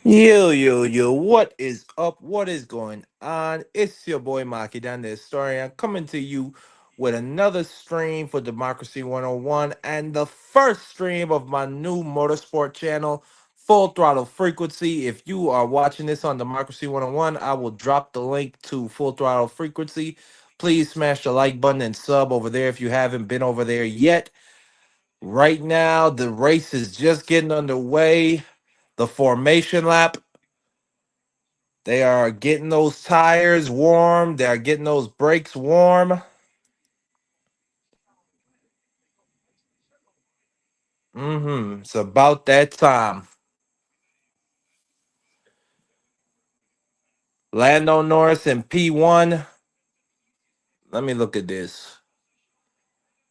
Yo, what is up? What is going on? It's your boy Maki down the historian coming to you with another stream for Democracy 101 and the first stream of my new motorsport channel, Full Throttle Frequency. If you are watching this on Democracy 101, I will drop the link to Full Throttle Frequency. Please smash the like button and sub over there if you haven't been over there yet. Right now, the race is just getting underway. The formation lap. They are getting those tires warm. They are getting those brakes warm. It's about that time. Lando Norris in P1. Let me look at this.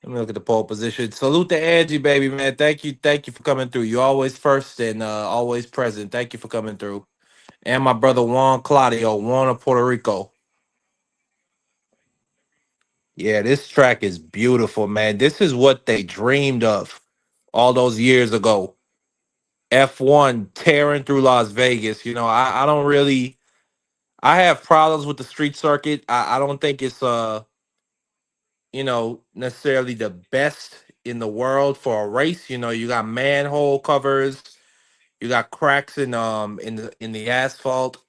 Let me look at the pole position. Salute to Angie, baby, man. Thank you for coming through. You're always first and always present. Thank you for coming through. And my brother Juan Claudio, Juan of Puerto Rico. Yeah, this track is beautiful, man. This is what they dreamed of all those years ago. F1 tearing through Las Vegas. I don't really I have problems with the street circuit. I don't think it's necessarily the best in the world for a race. You got manhole covers, you got cracks in the asphalt.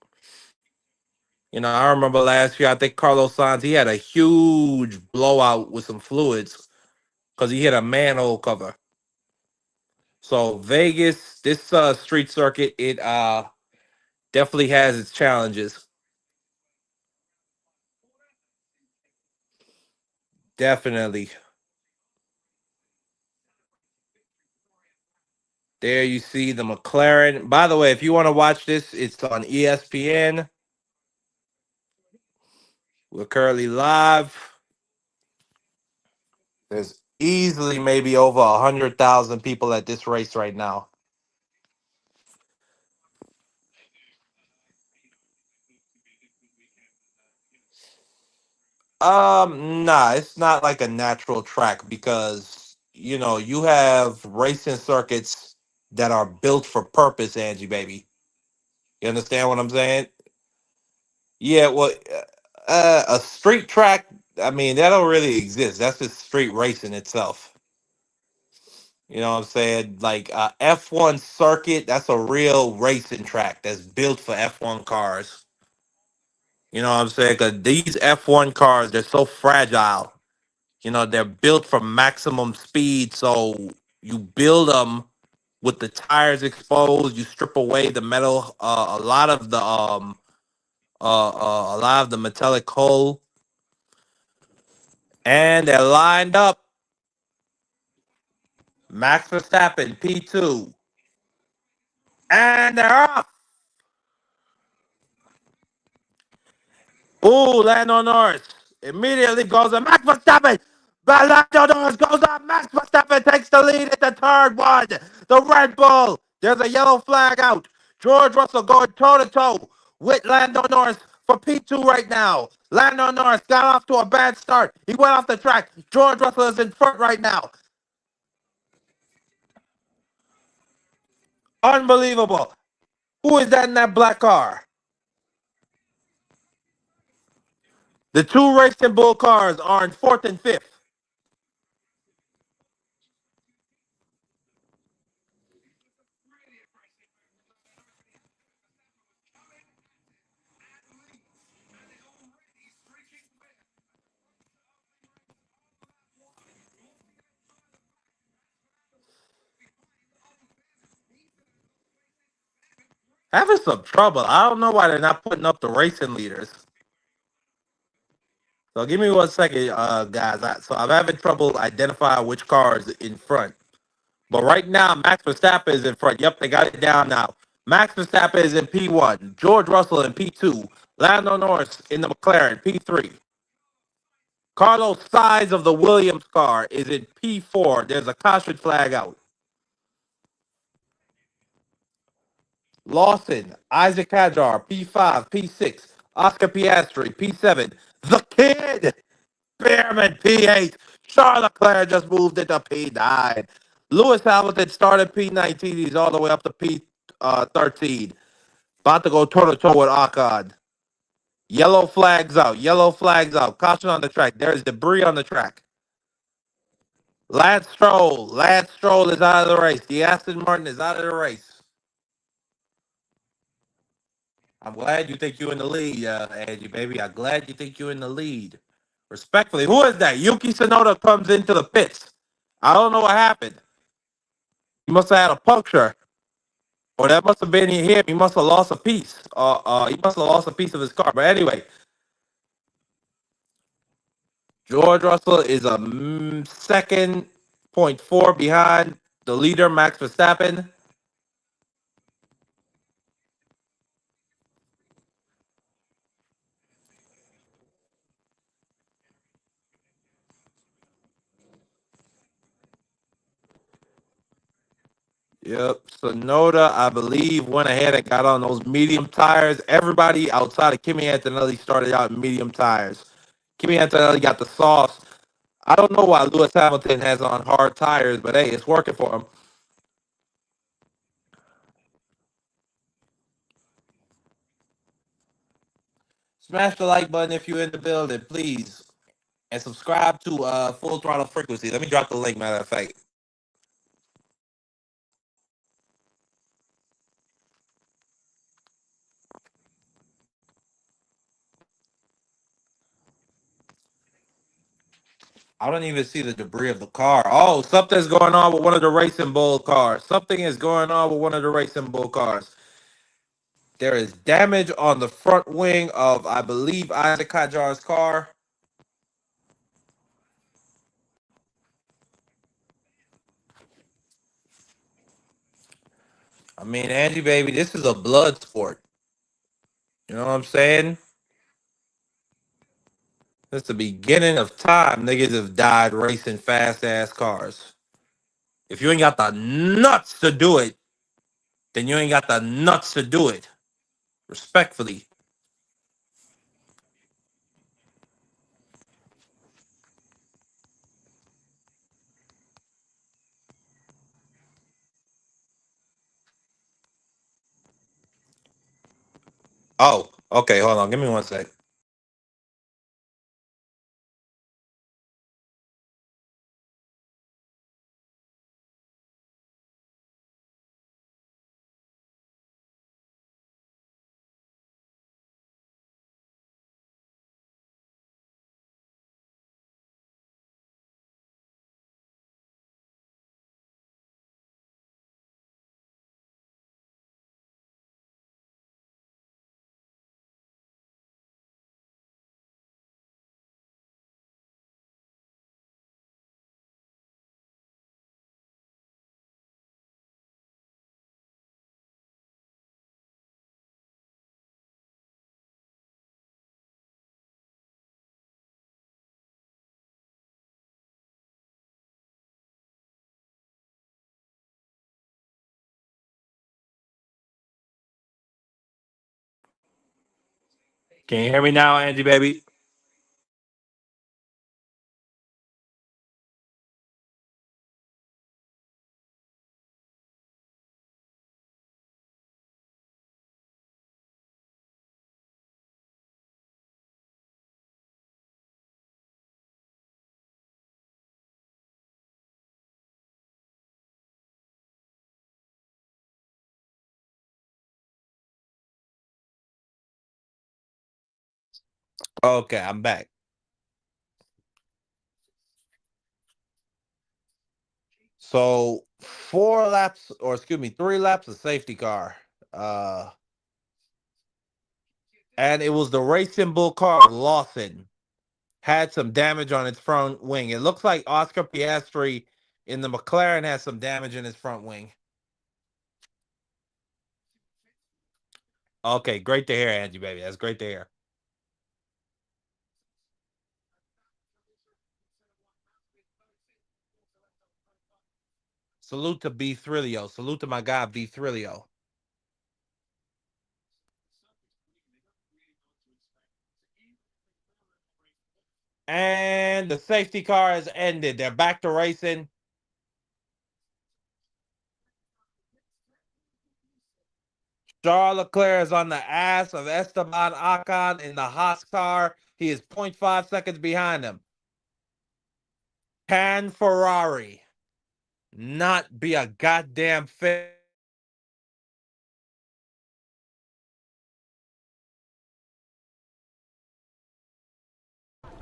I remember last year, I think Carlos Sainz, he had a huge blowout with some fluids because he hit a manhole cover. So Vegas, this street circuit, it definitely has its challenges. Definitely. There you see the McLaren. By the way, if you want to watch this, it's on ESPN. We're currently live. There's easily maybe over 100,000 people at this race right now. Nah, it's not like a natural track because you have racing circuits that are built for purpose, Angie baby. You understand what I'm saying? Yeah, well, a street track, I mean, that don't really exist. That's just street racing itself. You know what I'm saying? Like F1 circuit, that's a real racing track that's built for F1 cars. You know what I'm saying? Because these F1 cars, they're so fragile. They're built for maximum speed. So you build them with the tires exposed. You strip away the metal, a lot of the metallic hull, and they're lined up. Max Verstappen, P2, and they're off. Ooh, Lando Norris immediately goes to Max Verstappen. But Lando Norris goes up. Max Verstappen takes the lead at the third one. The Red Bull. There's a yellow flag out. George Russell going toe to toe with Lando Norris for P2 right now. Lando Norris got off to a bad start. He went off the track. George Russell is in front right now. Unbelievable. Who is that in that black car? The two Racing Bull cars are in fourth and fifth. Having some trouble. I don't know why they're not putting up the racing leaders. So give me 1 second, guys. I'm having trouble identifying which car is in front. But right now, Max Verstappen is in front. Yep, they got it down now. Max Verstappen is in P1. George Russell in P2. Lando Norris in the McLaren, P3. Carlos Sainz of the Williams car is in P4. There's a caution flag out. Lawson, Isaac Hadjar, P5, P6. Oscar Piastri, P7. The Kid, Behrman, P8. Charles Leclerc just moved into P9. Lewis Hamilton started P19. He's all the way up to P13. About to go toe to toe with Akkad. Yellow flags out. Yellow flags out. Caution on the track. There is debris on the track. Lance Stroll. Lance Stroll is out of the race. The Aston Martin is out of the race. I'm glad you think you're in the lead, Angie, baby. I'm glad you think you're in the lead. Respectfully, who is that? Yuki Tsunoda comes into the pits. I don't know what happened. He must have had a puncture. Or that must have been him. He must have lost a piece. He must have lost a piece of his car. But anyway, George Russell is a second point four behind the leader, Max Verstappen. Yep. Sonoda, I believe, went ahead and got on those medium tires. Everybody outside of Kimi Antonelli started out in medium tires. Kimi Antonelli got the sauce. I don't know why Lewis Hamilton has on hard tires, but hey, it's working for him. Smash the like button if you're in the building, please. And subscribe to Full Throttle Frequency. Let me drop the link, matter of fact. I don't even see the debris of the car. Oh, something's going on with one of the Racing Bull cars. Something is going on with one of the Racing Bull cars. There is damage on the front wing of, I believe, Isaac Kajar's car. I mean, Angie, baby, this is a blood sport. You know what I'm saying? Since the beginning of time, niggas have died racing fast ass cars. If you ain't got the nuts to do it, then you ain't got the nuts to do it. Respectfully. Oh, okay, hold on. Give me one sec. Can you hear me now, Angie, baby? Okay, I'm back. So 4 laps, or excuse me, 3 laps of safety car. Uh and it was the Racing Bull car of Lawson. Had some damage on its front wing. It looks like Oscar Piastri in the McLaren has some damage in his front wing. Okay, great to hear, Angie, baby. That's great to hear. Salute to B Thrilio. Salute to my guy B Thrilio. And the safety car has ended. They're back to racing. Charles Leclerc is on the ass of Esteban Ocon in the Haas car. He is 0.5 seconds behind him. Can Ferrari not be a goddamn failure?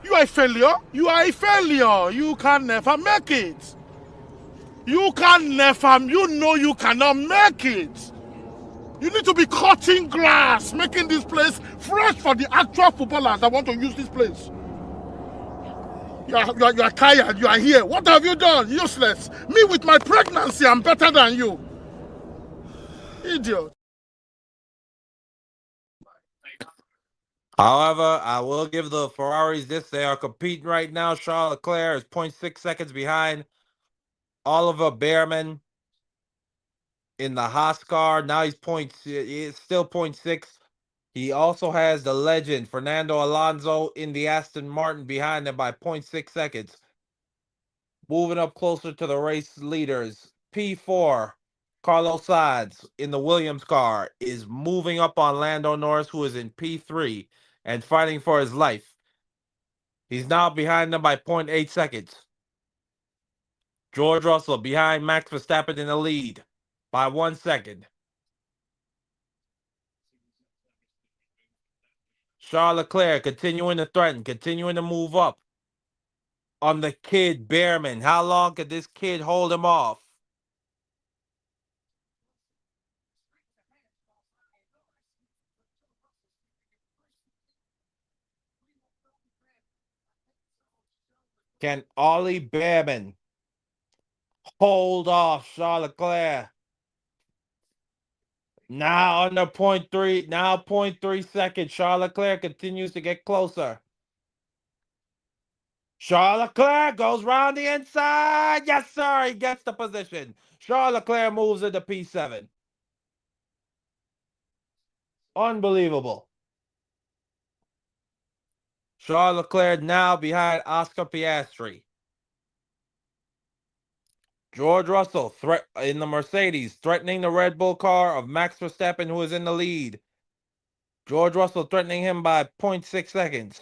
You are a failure. You are a failure. You can never make it. You can never, you know you cannot make it. You need to be cutting grass, making this place fresh for the actual footballers that want to use this place. You are tired. You are here. What have you done? Useless. Me with my pregnancy, I'm better than you. Idiot. However, I will give the Ferraris this. They are competing right now. Charles Leclerc is 0.6 seconds behind Oliver Bearman in the Haas car. Now it's still 0.6. He also has the legend Fernando Alonso in the Aston Martin behind him by 0.6 seconds. Moving up closer to the race leaders, P4, Carlos Sainz in the Williams car is moving up on Lando Norris, who is in P3 and fighting for his life. He's now behind them by 0.8 seconds. George Russell behind Max Verstappen in the lead by 1 second. Charles Leclerc continuing to threaten, continuing to move up on the kid Bearman. How long could this kid hold him off? Can Ollie Bearman hold off Charles Leclerc? Now under 0.3, now 0.3 seconds. Charles Leclerc continues to get closer. Charles Leclerc goes round the inside. Yes, sir. He gets the position. Charles Leclerc moves into P7. Unbelievable. Charles Leclerc now behind Oscar Piastri. George Russell in the Mercedes, threatening the Red Bull car of Max Verstappen, who is in the lead. George Russell threatening him by 0.6 seconds.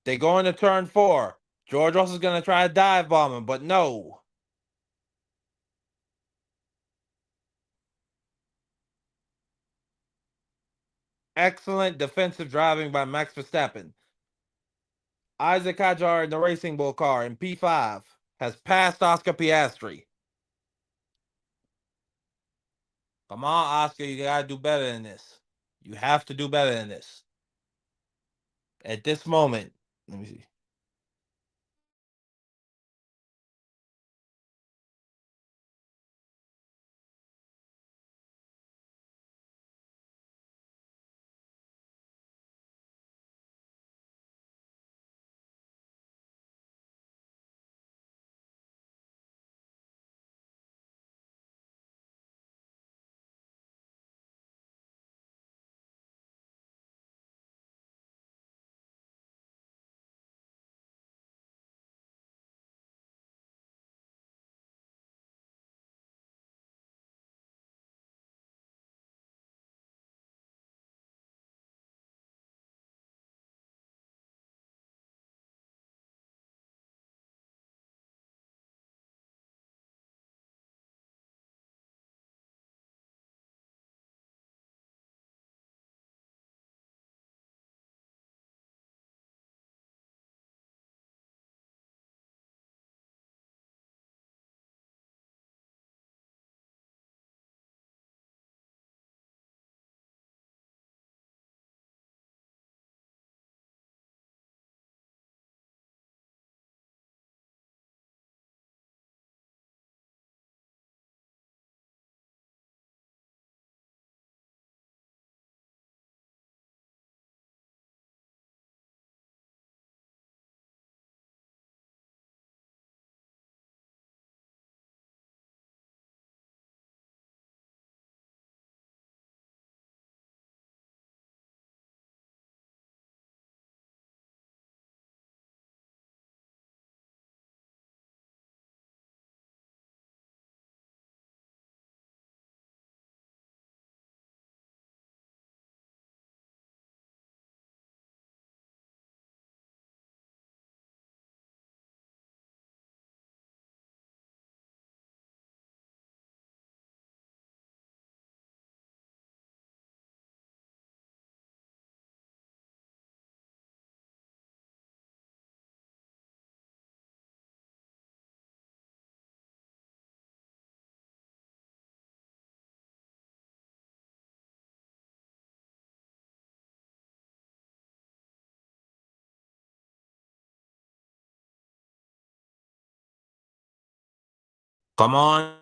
They go into turn 4. George Russell's going to try to dive bomb him, but no. Excellent defensive driving by Max Verstappen. Isaac Hadjar in the Racing Bull car in P5 has passed Oscar Piastri. Come on, Oscar, you got to do better than this. You have to do better than this. At this moment, let me see. Come on.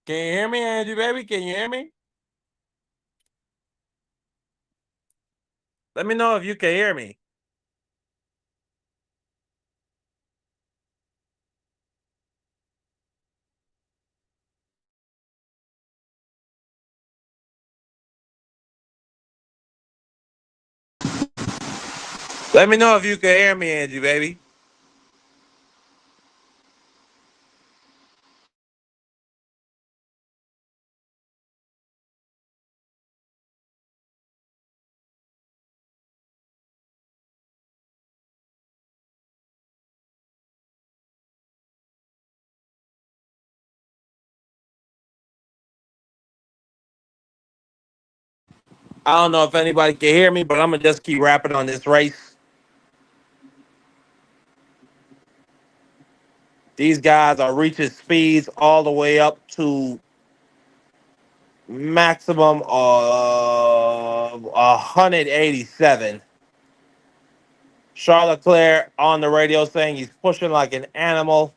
Can you hear me, Angie, baby? Can you hear me? Let me know if you can hear me. Let me know if you can hear me, Angie, baby. I don't know if anybody can hear me, but I'm gonna just keep rapping on this race. These guys are reaching speeds all the way up to maximum of 187. Charles Leclerc on the radio saying he's pushing like an animal.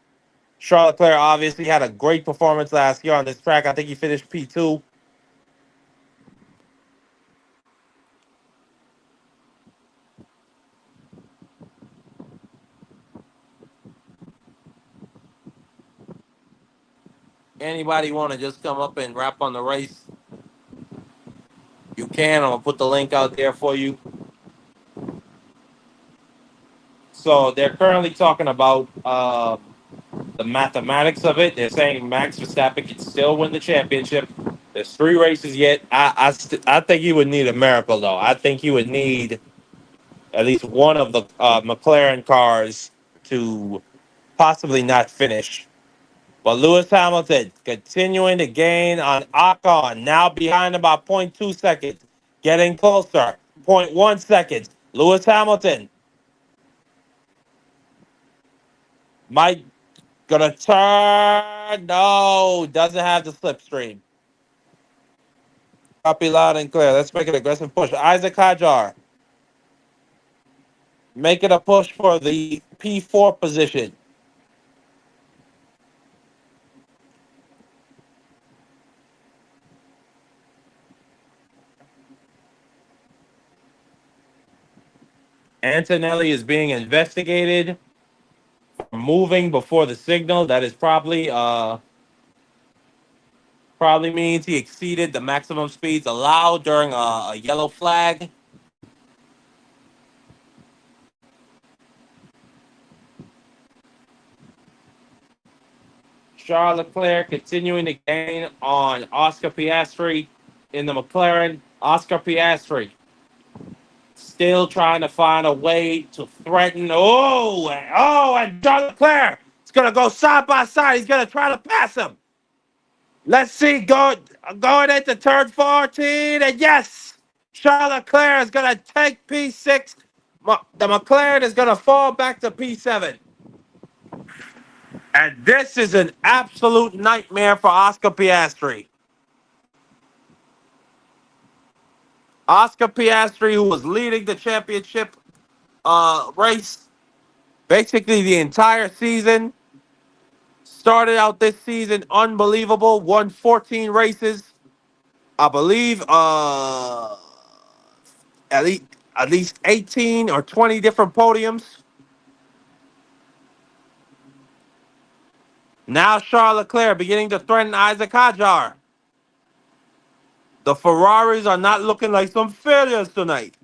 Charles Leclerc obviously had a great performance last year on this track. I think he finished P2. Anybody want to just come up and rap on the race? You can. I'm gonna put the link out there for you. So they're currently talking about the mathematics of it. They're saying Max Verstappen can still win the championship. There's 3 races yet. I think he would need a miracle though. I think he would need at least one of the McLaren cars to possibly not finish. But Lewis Hamilton continuing to gain on Ocon, now behind about zero point 0.2 seconds, getting closer, zero point 0.1 seconds. Lewis Hamilton might gonna turn. No, doesn't have the slipstream. Copy loud and clear. Let's make an aggressive push. Isaac Hajar making a push for the P4 position. Antonelli is being investigated for moving before the signal. That is probably means he exceeded the maximum speeds allowed during a yellow flag. Charles Leclerc continuing to gain on Oscar Piastri in the McLaren. Oscar Piastri still trying to find a way to threaten. And Charles Leclerc is going to go side by side. He's going to try to pass him. Let's see, going into turn 14, and yes, Charles Leclerc is going to take P6. The McLaren is going to fall back to P7. And this is an absolute nightmare for Oscar Piastri. Oscar Piastri, who was leading the championship race basically the entire season, started out this season unbelievable, won 14 races. I believe at least at least 18 or 20 different podiums. Now Charles Leclerc beginning to threaten Isaac Hadjar. The Ferraris are not looking like some failures tonight.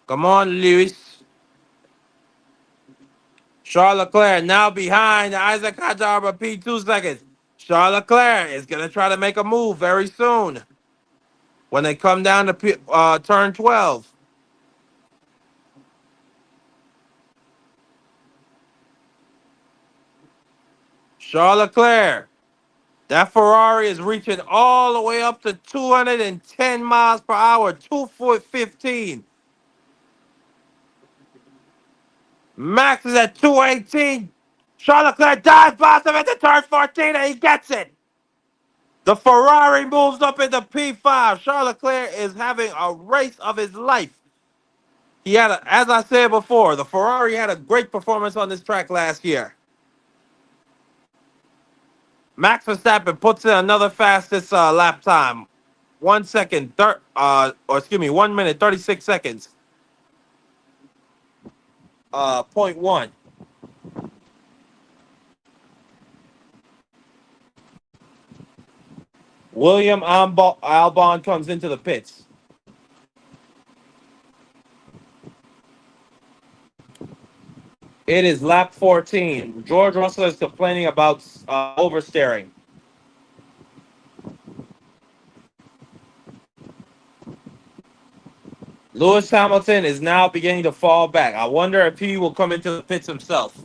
Come on, Lewis. Charles Leclerc now behind Isaac Hadjar by P2 seconds. Charles Leclerc is going to try to make a move very soon when they come down to turn 12. Charles Leclerc. That Ferrari is reaching all the way up to 210 miles per hour, 215. Max is at 218. Charles Leclerc dives past him into turn 14 and he gets it. The Ferrari moves up into P5. Charles Leclerc is having a race of his life. As I said before, the Ferrari had a great performance on this track last year. Max Verstappen puts in another fastest lap time. 1 minute, 36 seconds. point one. William Albon comes into the pits. It is lap 14. George Russell is complaining about oversteering. Lewis Hamilton is now beginning to fall back. I wonder if he will come into the pits himself.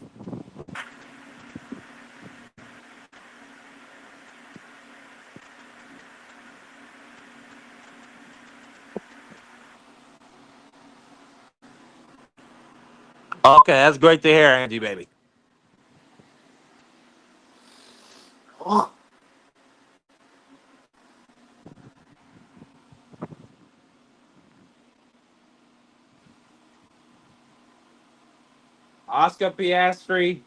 Okay, that's great to hear, Angie, baby. Oscar Piastri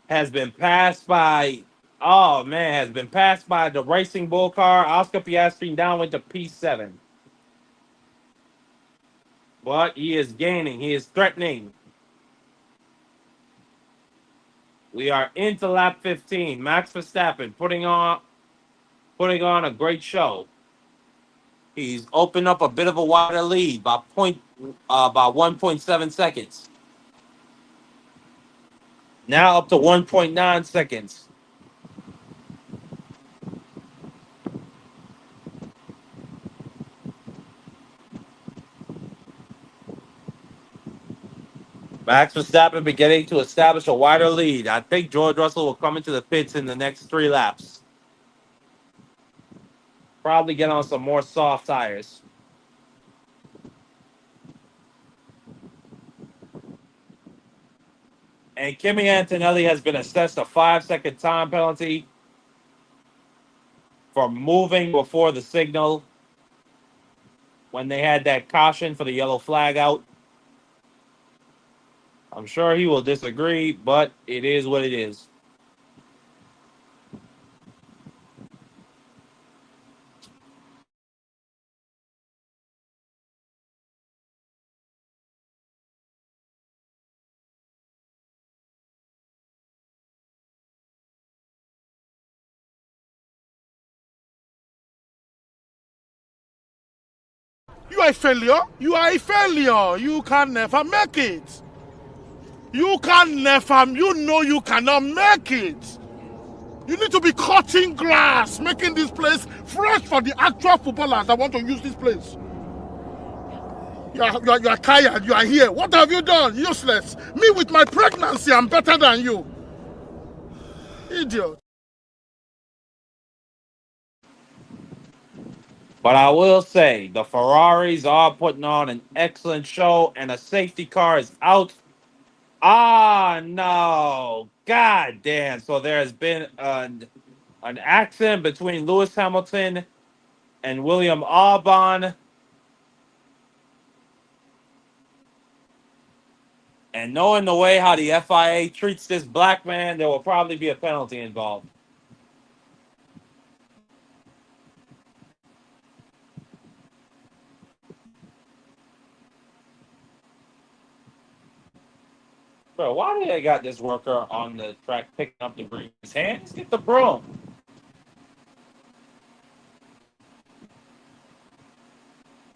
has been passed by. Oh man, has been passed by the Racing Bull car. Oscar Piastri down went to P7, but he is gaining. He is threatening. We are into lap 15. Max Verstappen putting on a great show. He's opened up a bit of a wider lead by 1.7 seconds. Now up to 1.9 seconds. Max Verstappen beginning to establish a wider lead. I think George Russell will come into the pits in the next 3 laps. Probably get on some more soft tires. And Kimi Antonelli has been assessed a 5-second time penalty for moving before the signal when they had that caution for the yellow flag out. I'm sure he will disagree, but it is what it is. You are a failure. You are a failure. You can never make it. You can never, you know you cannot make it. You need to be cutting grass, making this place fresh for the actual footballers that want to use this place. You are tired. You are here. What have you done? Useless. Me with my pregnancy, I'm better than you. Idiot. But I will say the Ferraris are putting on an excellent show, and a safety car is out. Ah, no. God damn. So there has been an accident between Lewis Hamilton and William Albon. And knowing the way how the FIA treats this black man, there will probably be a penalty involved. Bro, why do they got this worker on the track picking up debris? His hands? Get the broom.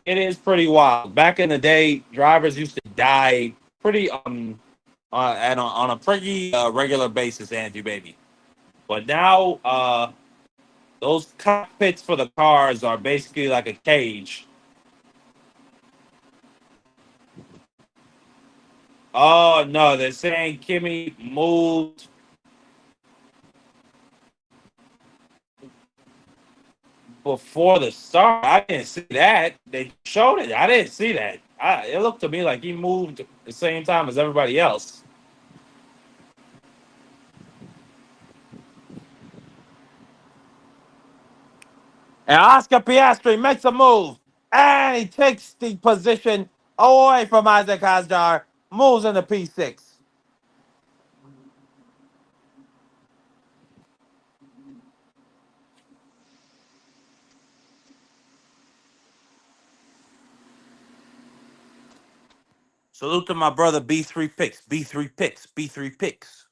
It is pretty wild. Back in the day, drivers used to die pretty and on a pretty regular basis, Angie baby. But now those cockpits for the cars are basically like a cage. Oh no, they're saying Kimmy moved before the start. I didn't see that. They showed it. I didn't see that. It looked to me like he moved the same time as everybody else. And Oscar Piastri makes a move. And he takes the position away from Isaac Hasjar. Moves into P6. Salute to my brother B3 Picks. B3 Picks. B3 Picks.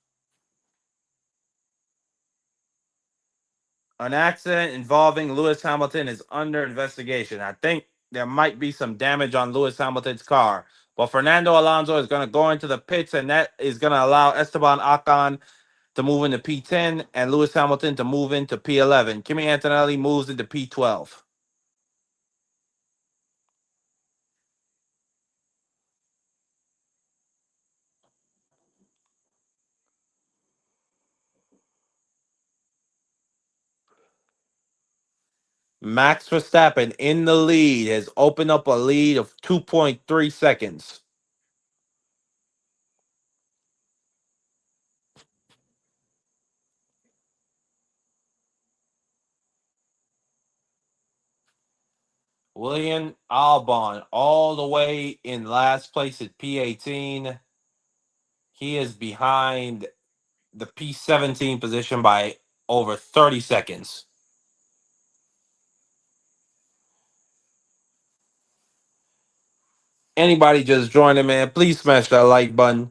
An accident involving Lewis Hamilton is under investigation. I think there might be some damage on Lewis Hamilton's car. But Fernando Alonso is going to go into the pits, and that is going to allow Esteban Ocon to move into P10 and Lewis Hamilton to move into P11. Kimi Antonelli moves into P12. Max Verstappen in the lead has opened up a lead of 2.3 seconds. William Albon all the way in last place at P18. He is behind the P17 position by over 30 seconds. Anybody just joining, man, please smash that like button.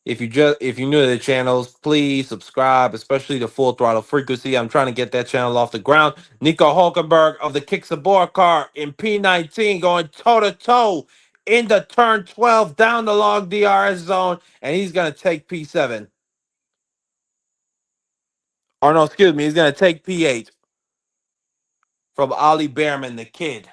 If you're new to the channels, please subscribe, especially the Full Throttle Frequency. I'm trying to get that channel off the ground. Nico Hulkenberg of the Kicks Aboard car in P19 going toe to toe into turn 12 down the long DRS zone, and he's gonna take P7. Or no, excuse me, he's gonna take P8 from Ollie Behrman, the kid.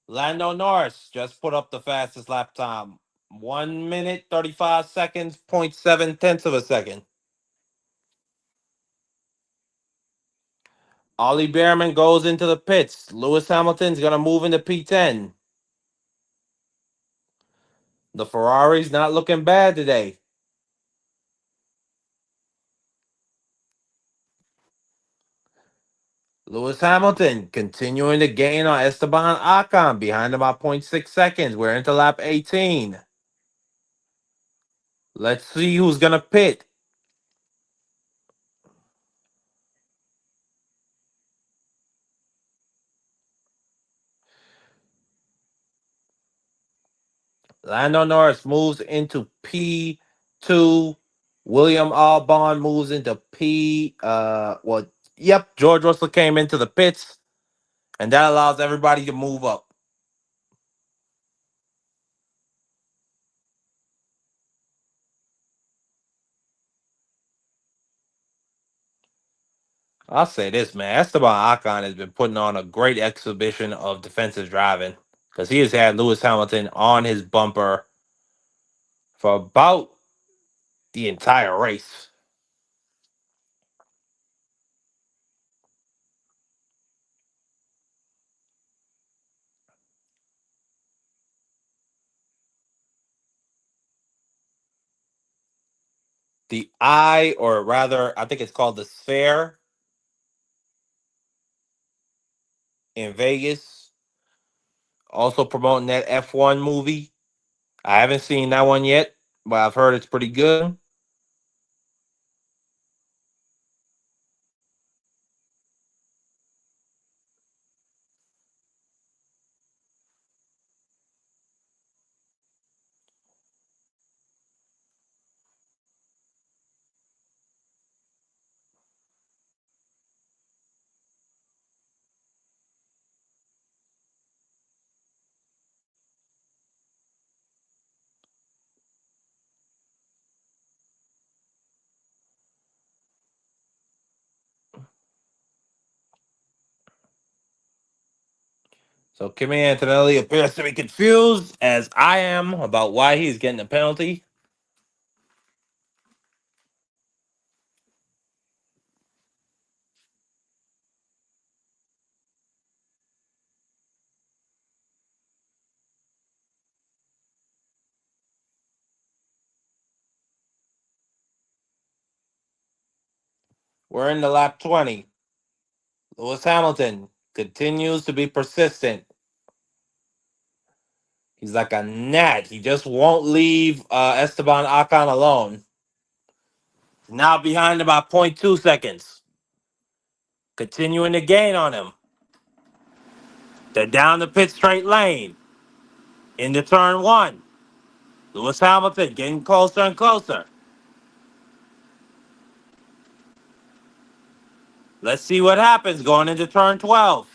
Lando Norris just put up the fastest lap time. 1 minute, 35 seconds, 0.7 tenths of a second. Ollie Behrman goes into the pits. Lewis Hamilton's going to move into P10. The Ferrari's not looking bad today. Lewis Hamilton continuing to gain on Esteban Ocon behind him by 0.6 seconds. We're into lap 18. Let's see who's going to pit. Lando Norris moves into P2. William Albon moves into George Russell came into the pits, and that allows everybody to move up. I'll say this, man. Esteban Ocon has been putting on a great exhibition of defensive driving because he has had Lewis Hamilton on his bumper for about the entire race. The eye, or rather, I think it's called the Sphere in Vegas, also promoting that F1 movie. I haven't seen that one yet, but I've heard it's pretty good. So Kimi Antonelli appears to be confused, as I am, about why he's getting a penalty. We're in the lap 20. Lewis Hamilton continues to be persistent. He's like a gnat. He just won't leave Esteban Ocon alone. Now behind him by 0.2 seconds. Continuing to gain on him. They're down the pit straight lane. Into turn one. Lewis Hamilton getting closer and closer. Let's see what happens going into turn 12.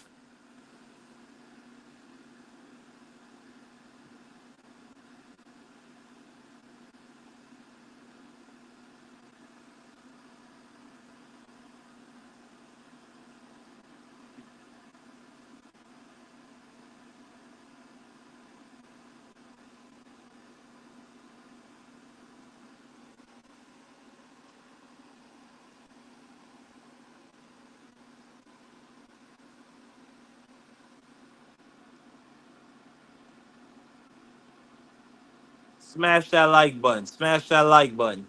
Smash that like button. Smash that like button.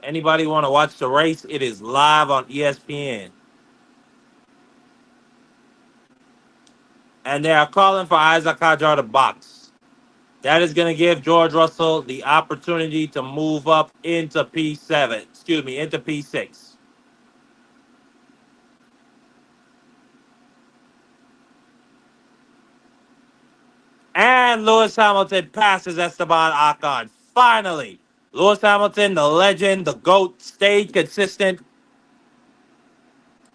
Anybody want to watch the race? It is live on ESPN. And they are calling for Isaac Hadjar to box. That is going to give George Russell the opportunity to move up into P7. Excuse me, into P6. And Lewis Hamilton passes Esteban Ocon. Finally, Lewis Hamilton, the legend, the GOAT, stayed consistent,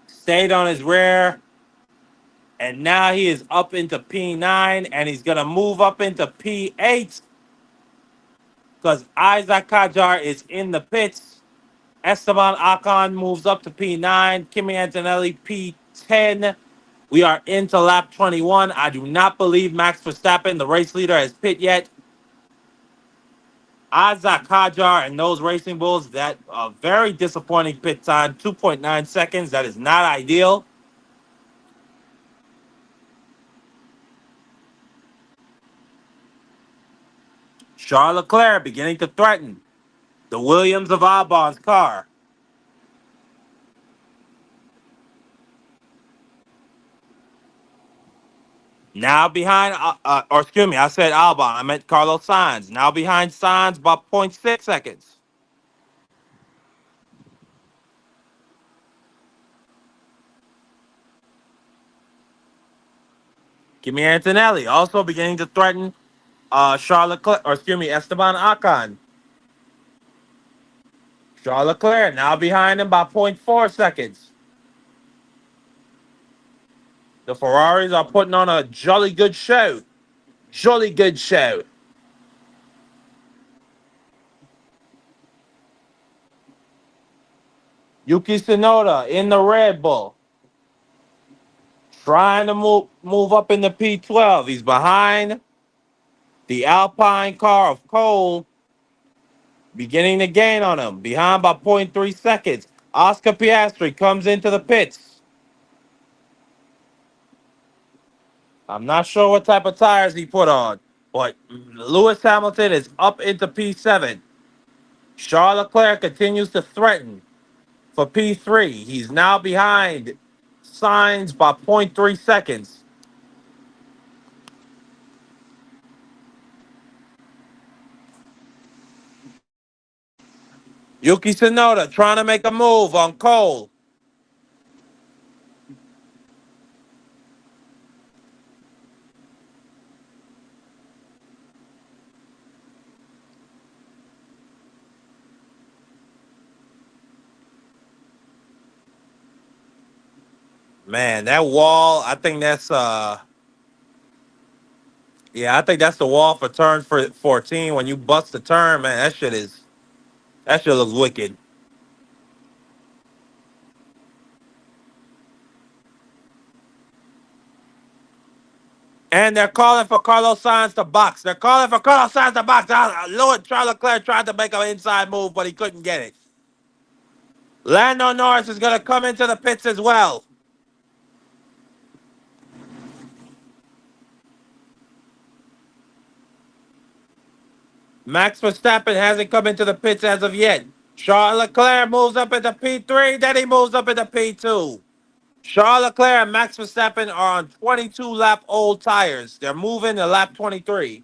stayed on his rear, and now he is up into P9, and he's going to move up into P8 because Isaac Hadjar is in the pits. Esteban Ocon moves up to P9. Kimi Antonelli, P10. We are into lap 21. I do not believe Max Verstappen, the race leader, has pit yet. Isaac Hadjar and those Racing Bulls, that very disappointing pit time, 2.9 seconds. That is not ideal. Charles Leclerc beginning to threaten the Williams of Albon's car. Now behind, or excuse me, I said Albon. I meant Carlos Sainz. Now behind Sainz by 0.6 seconds. Kimi Antonelli also beginning to threaten Charles Leclerc, or excuse me, Esteban Ocon. Charles Leclerc now behind him by 0.4 seconds. The Ferraris are putting on a jolly good show. Jolly good show. Yuki Tsunoda in the Red Bull. Trying to move up in the P12. He's behind the Alpine car of Cole. Beginning to gain on him. Behind by 0.3 seconds. Oscar Piastri comes into the pits. I'm not sure what type of tires he put on, but Lewis Hamilton is up into P7. Charles Leclerc continues to threaten for P3. He's now behind Sainz by 0.3 seconds. Yuki Tsunoda trying to make a move on Cole. Man, that wall, I think that's yeah, I think that's the wall for turn for 14. When you bust the turn, man, that shit looks wicked. And they're calling for Carlos Sainz to box. They're calling for Carlos Sainz to box. Charles Leclerc tried to make an inside move, but he couldn't get it. Lando Norris is going to come into the pits as well. Max Verstappen hasn't come into the pits as of yet. Charles Leclerc moves up into P3, then he moves up into P2. Charles Leclerc and Max Verstappen are on 22 lap old tires. They're moving to lap 23.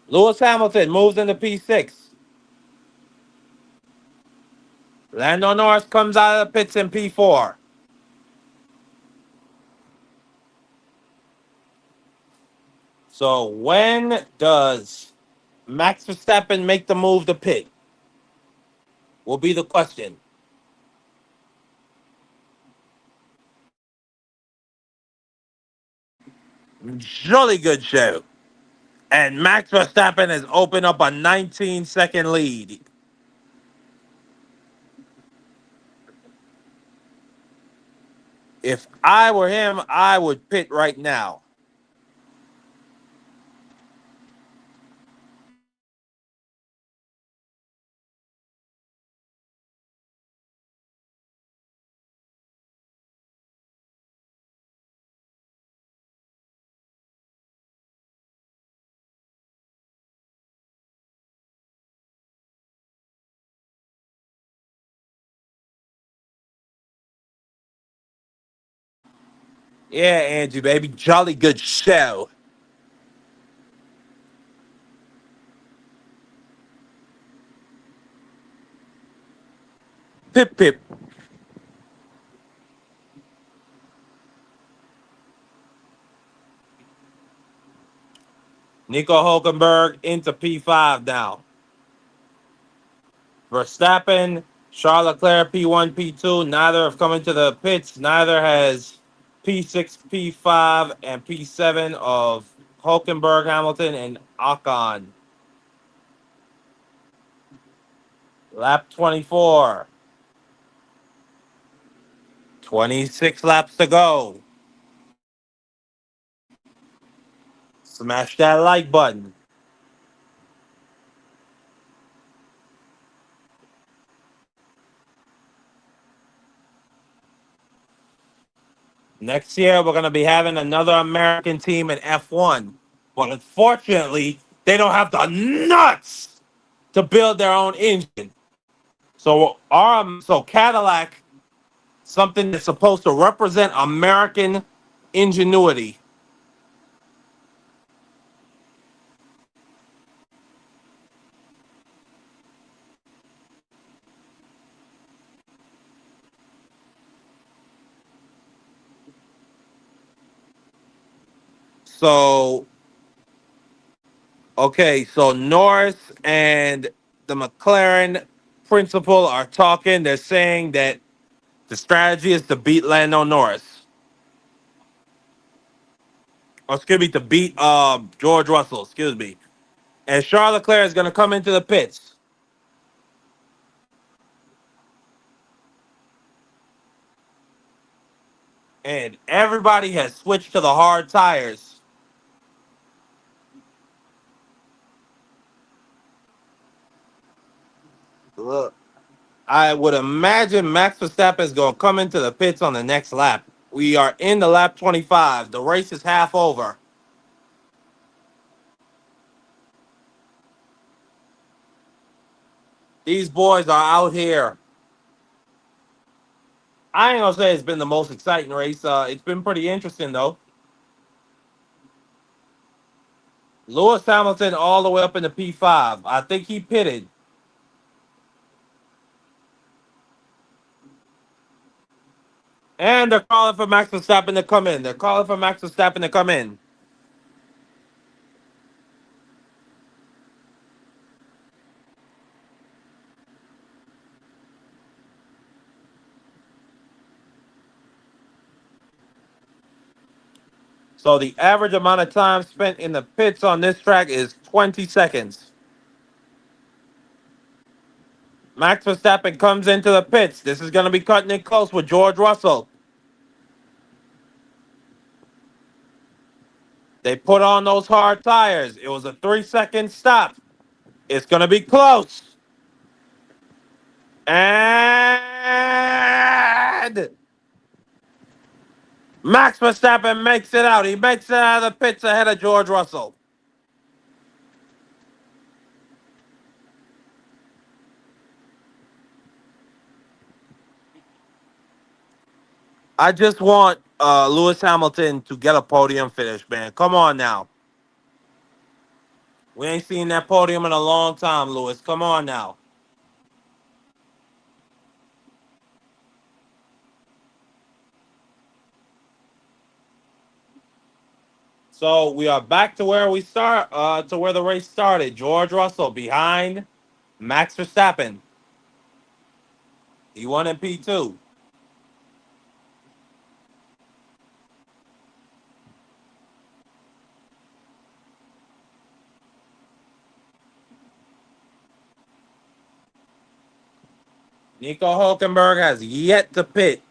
Lewis Hamilton moves into P6. Lando Norris comes out of the pits in P4. So when does Max Verstappen make the move to pit? Will be the question. Jolly good show. And Max Verstappen has opened up a 19-second lead. If I were him, I would pit right now. Yeah, Angie, baby. Jolly good show. Pip pip. Nico Hulkenberg into P5 now. Verstappen, Charles Leclerc, P1, P2. Neither have come into the pits. Neither has P6, P5, and P7 of Hulkenberg, Hamilton, and Ocon. Lap 24. 26 laps to go. Smash that like button. Next year, we're going to be having another American team in F1. But unfortunately, they don't have the nuts to build their own engine. So Cadillac, something that's supposed to represent American ingenuity. So, okay, so Norris and the McLaren principal are talking. They're saying that the strategy is to beat Lando Norris. Or excuse me, to beat George Russell, excuse me. And Charles Leclerc is going to come into the pits. And everybody has switched to the hard tires. Look, I would imagine Max Verstappen is going to come into the pits on the next lap. We are in the lap 25. The race is half over. These boys are out here. I ain't gonna say it's been the most exciting race. It's been pretty interesting though. Lewis Hamilton all the way up in the P5. I think he pitted. And they're calling for Max Verstappen to come in. They're calling for Max Verstappen to come in. So the average amount of time spent in the pits on this track is 20 seconds. Max Verstappen comes into the pits. This is going to be cutting it close with George Russell. They put on those hard tires. It was a 3-second stop. It's going to be close. And Max Verstappen makes it out. He makes it out of the pits ahead of George Russell. I just want Lewis Hamilton to get a podium finish, man. Come on now. We ain't seen that podium in a long time, Lewis. Come on now. So we are back to where we start, to where the race started. George Russell behind Max Verstappen. He won in P2. Nico Hulkenberg has yet to pit.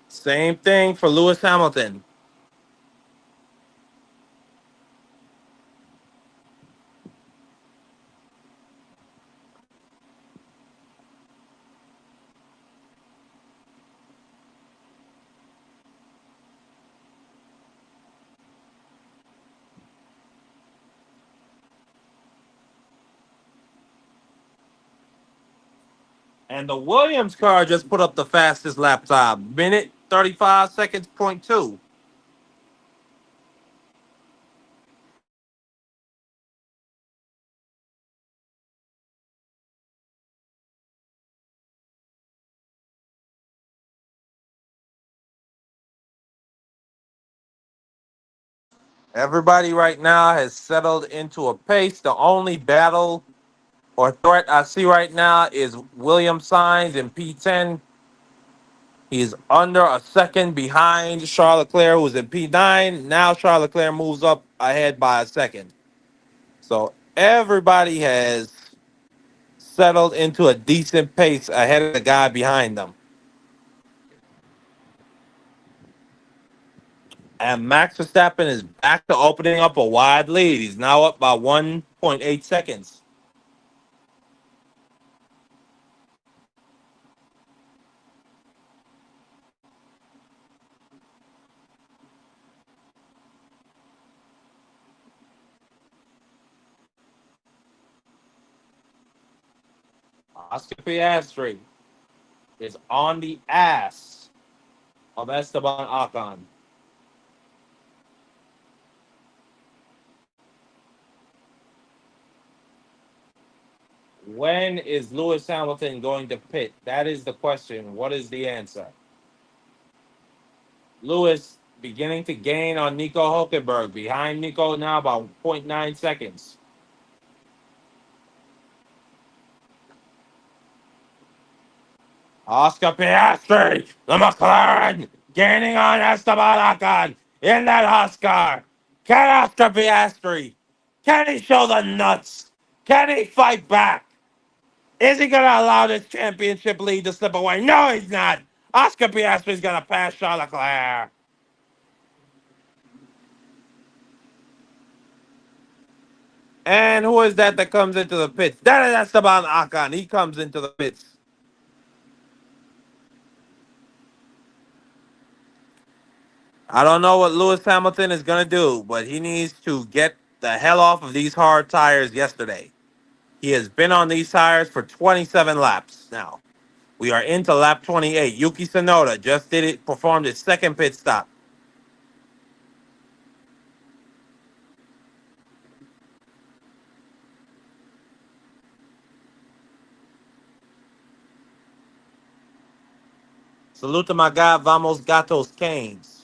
Same thing for Lewis Hamilton. And the Williams car just put up the fastest lap time. Minute 35 seconds, point two. Everybody right now has settled into a pace. The only battle or threat I see right now is William Sainz in P10. He's under a second behind Charles Leclerc, who's in P9. Now Charles Leclerc moves up ahead by a second. So everybody has settled into a decent pace ahead of the guy behind them. And Max Verstappen is back to opening up a wide lead. He's now up by 1.8 seconds. Oscar Piastri is on the ass of Esteban Ocon. When is Lewis Hamilton going to pit? That is the question. What is the answer? Lewis beginning to gain on Nico Hulkenberg. Behind Nico now by 0.9 seconds. Oscar Piastri, the McLaren, gaining on Esteban Ocon in that Oscar. Can Oscar Piastri, can he show the nuts? Can he fight back? Is he going to allow this championship lead to slip away? No, he's not. Oscar Piastri is going to pass Charles Leclerc. And who is that comes into the pits? That is Esteban Ocon. He comes into the pits. I don't know what Lewis Hamilton is going to do, but he needs to get the hell off of these hard tires yesterday. He has been on these tires for 27 laps now. We are into lap 28. Yuki Tsunoda just performed his second pit stop. Salute to my guy, Vamos Gatos Canes.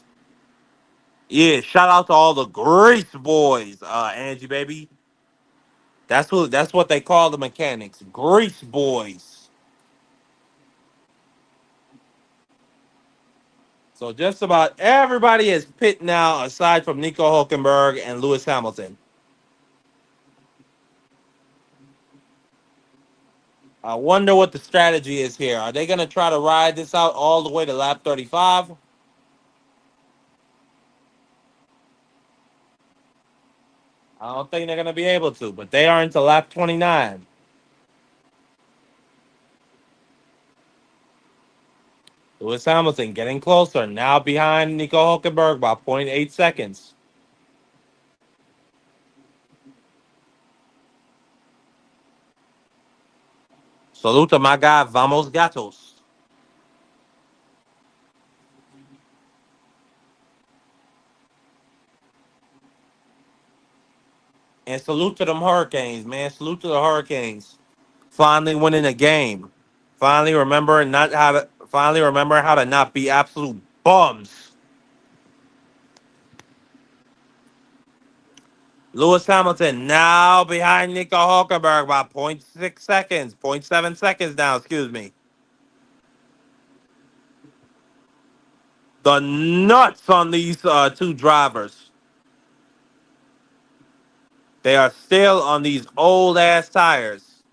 Yeah, shout out to all the Grease boys, Angie baby. That's what they call the mechanics. Grease boys. So just about everybody is pit now, aside from Nico Hulkenberg and Lewis Hamilton. I wonder what the strategy is here. Are they going to try to ride this out all the way to lap 35? I don't think they're going to be able to, but they are into lap 29. Lewis Hamilton getting closer, now behind Nico Hulkenberg by 0.8 seconds. Salute to my guy, Vamos Gatos. And salute to them Hurricanes, man. Salute to the Hurricanes. Finally winning a game. Finally remember how to not be absolute bums. Lewis Hamilton now behind Nico Hulkenberg by point 0.6 seconds, point 0.7 seconds now, excuse me. The nuts on these two drivers. They are still on these old ass tires.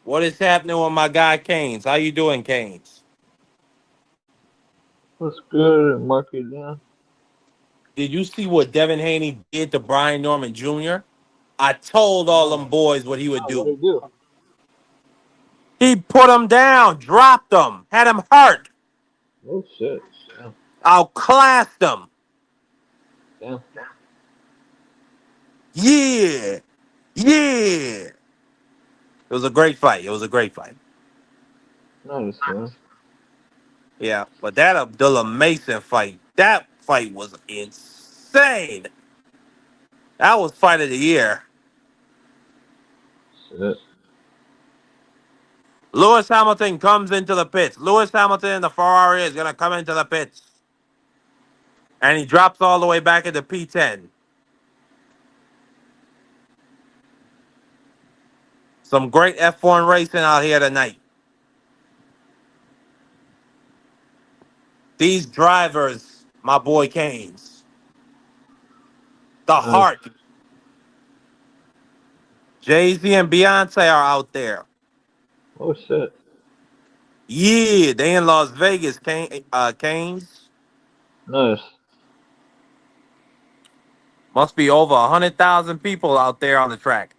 What is happening with my guy Canes? How you doing, Canes? What's good, Marky Dan? Did you see what Devin Haney did to Brian Norman Jr.? I told all them No, boys what he would no, what do. do you do? He put him down, dropped him, had him hurt, Oh shit. Damn, outclassed him. damn. Yeah, yeah. It was a great fight. It was a great fight. Nice, man. Yeah, but that Abdullah Mason fight, that fight was insane. That was fight of the year. Shit. Lewis Hamilton comes into the pits. Lewis Hamilton in the Ferrari is going to come into the pits. And he drops all the way back into P10. Some great F1 racing out here tonight. These drivers, my boy Canes, the Nice. heart. Jay-Z and Beyonce are out there. Oh shit. Yeah, they in Las Vegas, Canes. Nice. Must be over 100,000 people out there on the track.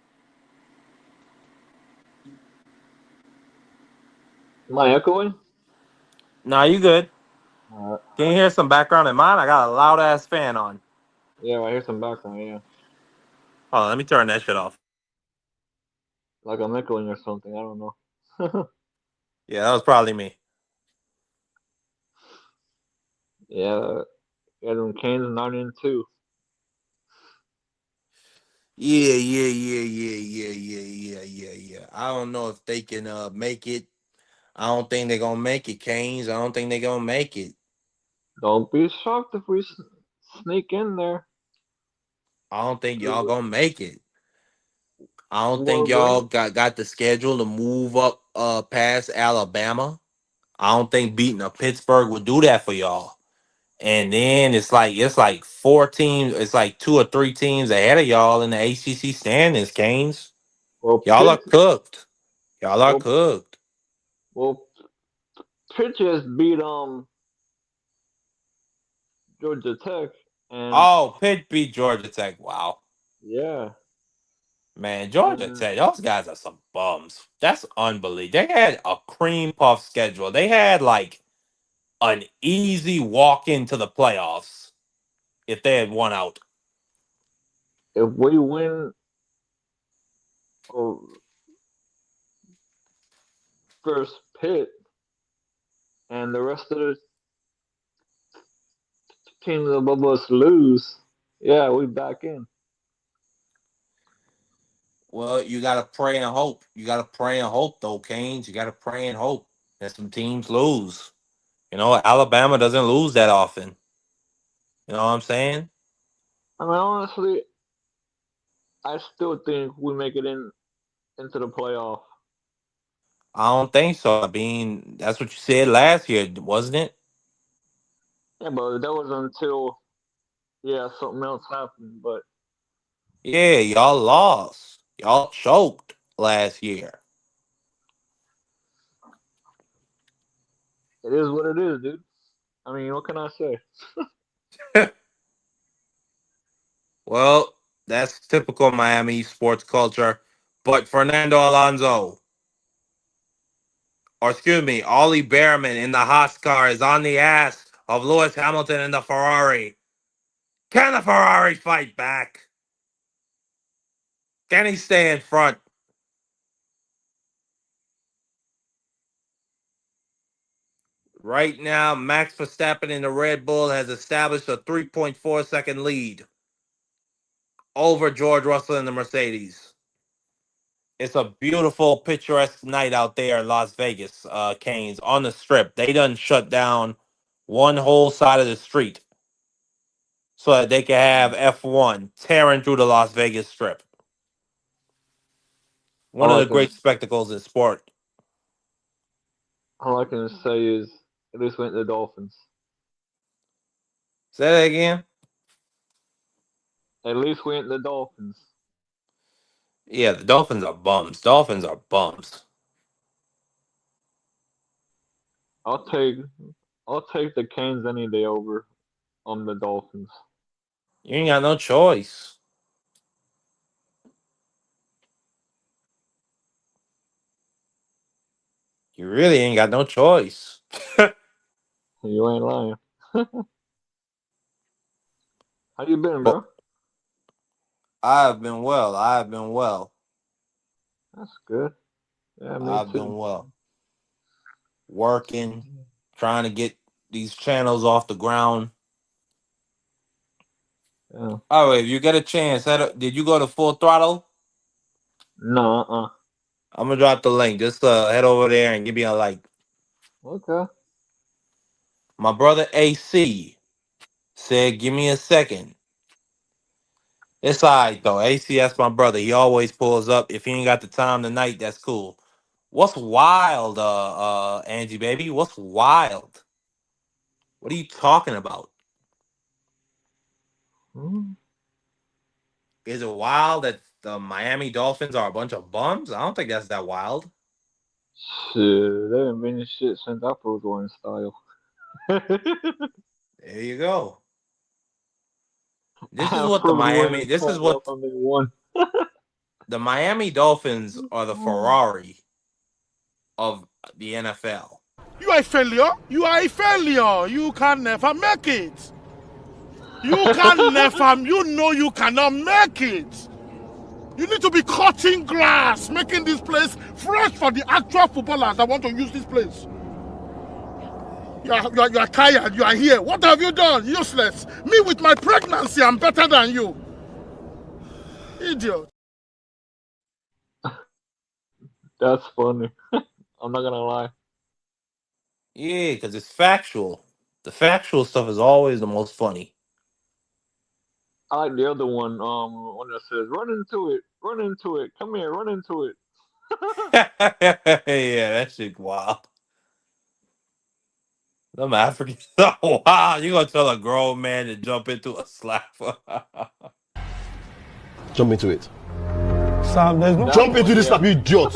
Am I echoing? Nah, you good. Alright. Can you hear some background in mine? I got a loud ass fan on. Yeah, I hear some background. Yeah, Hold on, let me turn that shit off. like I'm echoing or something. I don't know. Yeah, that was probably me. Yeah, yeah. Them Canes 9-2. Yeah, yeah, yeah, yeah, yeah, yeah, yeah, yeah, yeah. I don't know if they can make it. I don't think they're gonna make it, Canes. I don't think they're gonna make it. Don't be shocked if we sneak in there. I don't think y'all Two gonna make it. I don't think more y'all wins. got the schedule to move up past Alabama. I don't think beating a Pittsburgh would do that for y'all. And then it's like four teams, it's like two or three teams ahead of y'all in the ACC standings, Canes. Well, Y'all are cooked. Y'all are well, cooked. well, Pitt just beat Georgia Tech, and Oh, Pitt beat Georgia Tech. Wow. yeah, Man, Georgia and Tech, those guys are some bums. That's unbelievable. They had a cream puff schedule. They had like an easy walk into the playoffs if they had won out. if we win oh, first Pitt and the rest of the teams above us lose, yeah, we back in. Well, you gotta pray and hope. You gotta pray and hope, though, Canes. You gotta pray and hope that some teams lose. You know, Alabama doesn't lose that often. You know what I'm saying? I mean, honestly, I still think we make it into the playoff. I don't think so. I mean, that's what you said last year, wasn't it? Yeah, but that was until something else happened. But Yeah, y'all lost. Y'all choked last year. it is what it is, dude. I mean, what can I say? Well, that's typical Miami sports culture. But Fernando Alonso, or excuse me, Ollie Behrman in the Haas car is on the ass of Lewis Hamilton in the Ferrari. Can the Ferrari fight back? Can he stay in front? Right now, Max Verstappen in the Red Bull has established a 3.4-second lead over George Russell in the Mercedes. It's a beautiful, picturesque night out there in Las Vegas, Canes, on the strip. They done shut down one whole side of the street. so that they can have F1 tearing through the Las Vegas Strip. One of All I the can great spectacles in sport. all I can say is at least went the Dolphins. Say that again. At least went the Dolphins. Yeah, the Dolphins are bums. Dolphins are bums. I'll take I'll take the Canes any day over on the Dolphins. You ain't got no choice. You really ain't got no choice. You ain't lying. How you been, But bro? I've been well. I've been well. That's good. Yeah, me I've been too. well. Working, trying to get these channels off the ground. Yeah. All right, if you get a chance, did you go to Full Throttle? No, I'm gonna drop the link. Just head over there and give me a like. Okay. My brother AC said, "Give me a second." It's alright though. AC, that's my brother. He always pulls up. If he ain't got the time tonight, that's cool. What's wild, Angie baby? What's wild? What are you talking about? Hmm. Is it wild that the Miami Dolphins are a bunch of bums? I don't think that's that wild. Shit, they haven't been in shit since I was wearing style. There you go. This is what the Afro was wearing Miami. This is style what from day one. the Miami Dolphins are. The Ferrari of the NFL. You are a failure. You are a failure. You can never make it. You can never. You know you cannot make it. You need to be cutting grass, making this place fresh for the actual footballers that want to use this place. You are tired. You are here. What have you done? Useless. Me with my pregnancy, I'm better than you. Idiot. That's funny. I'm not gonna lie. Yeah, because it's factual. The factual stuff is always the most funny. I like the other one that says, run into it, come here, run into it. Yeah, that shit wild. Them Africans. Oh, wow, you gonna tell a grown man to jump into a slapper? Jump into it. Sam, there's no. That Jump into one, this yeah. slap, you idiot.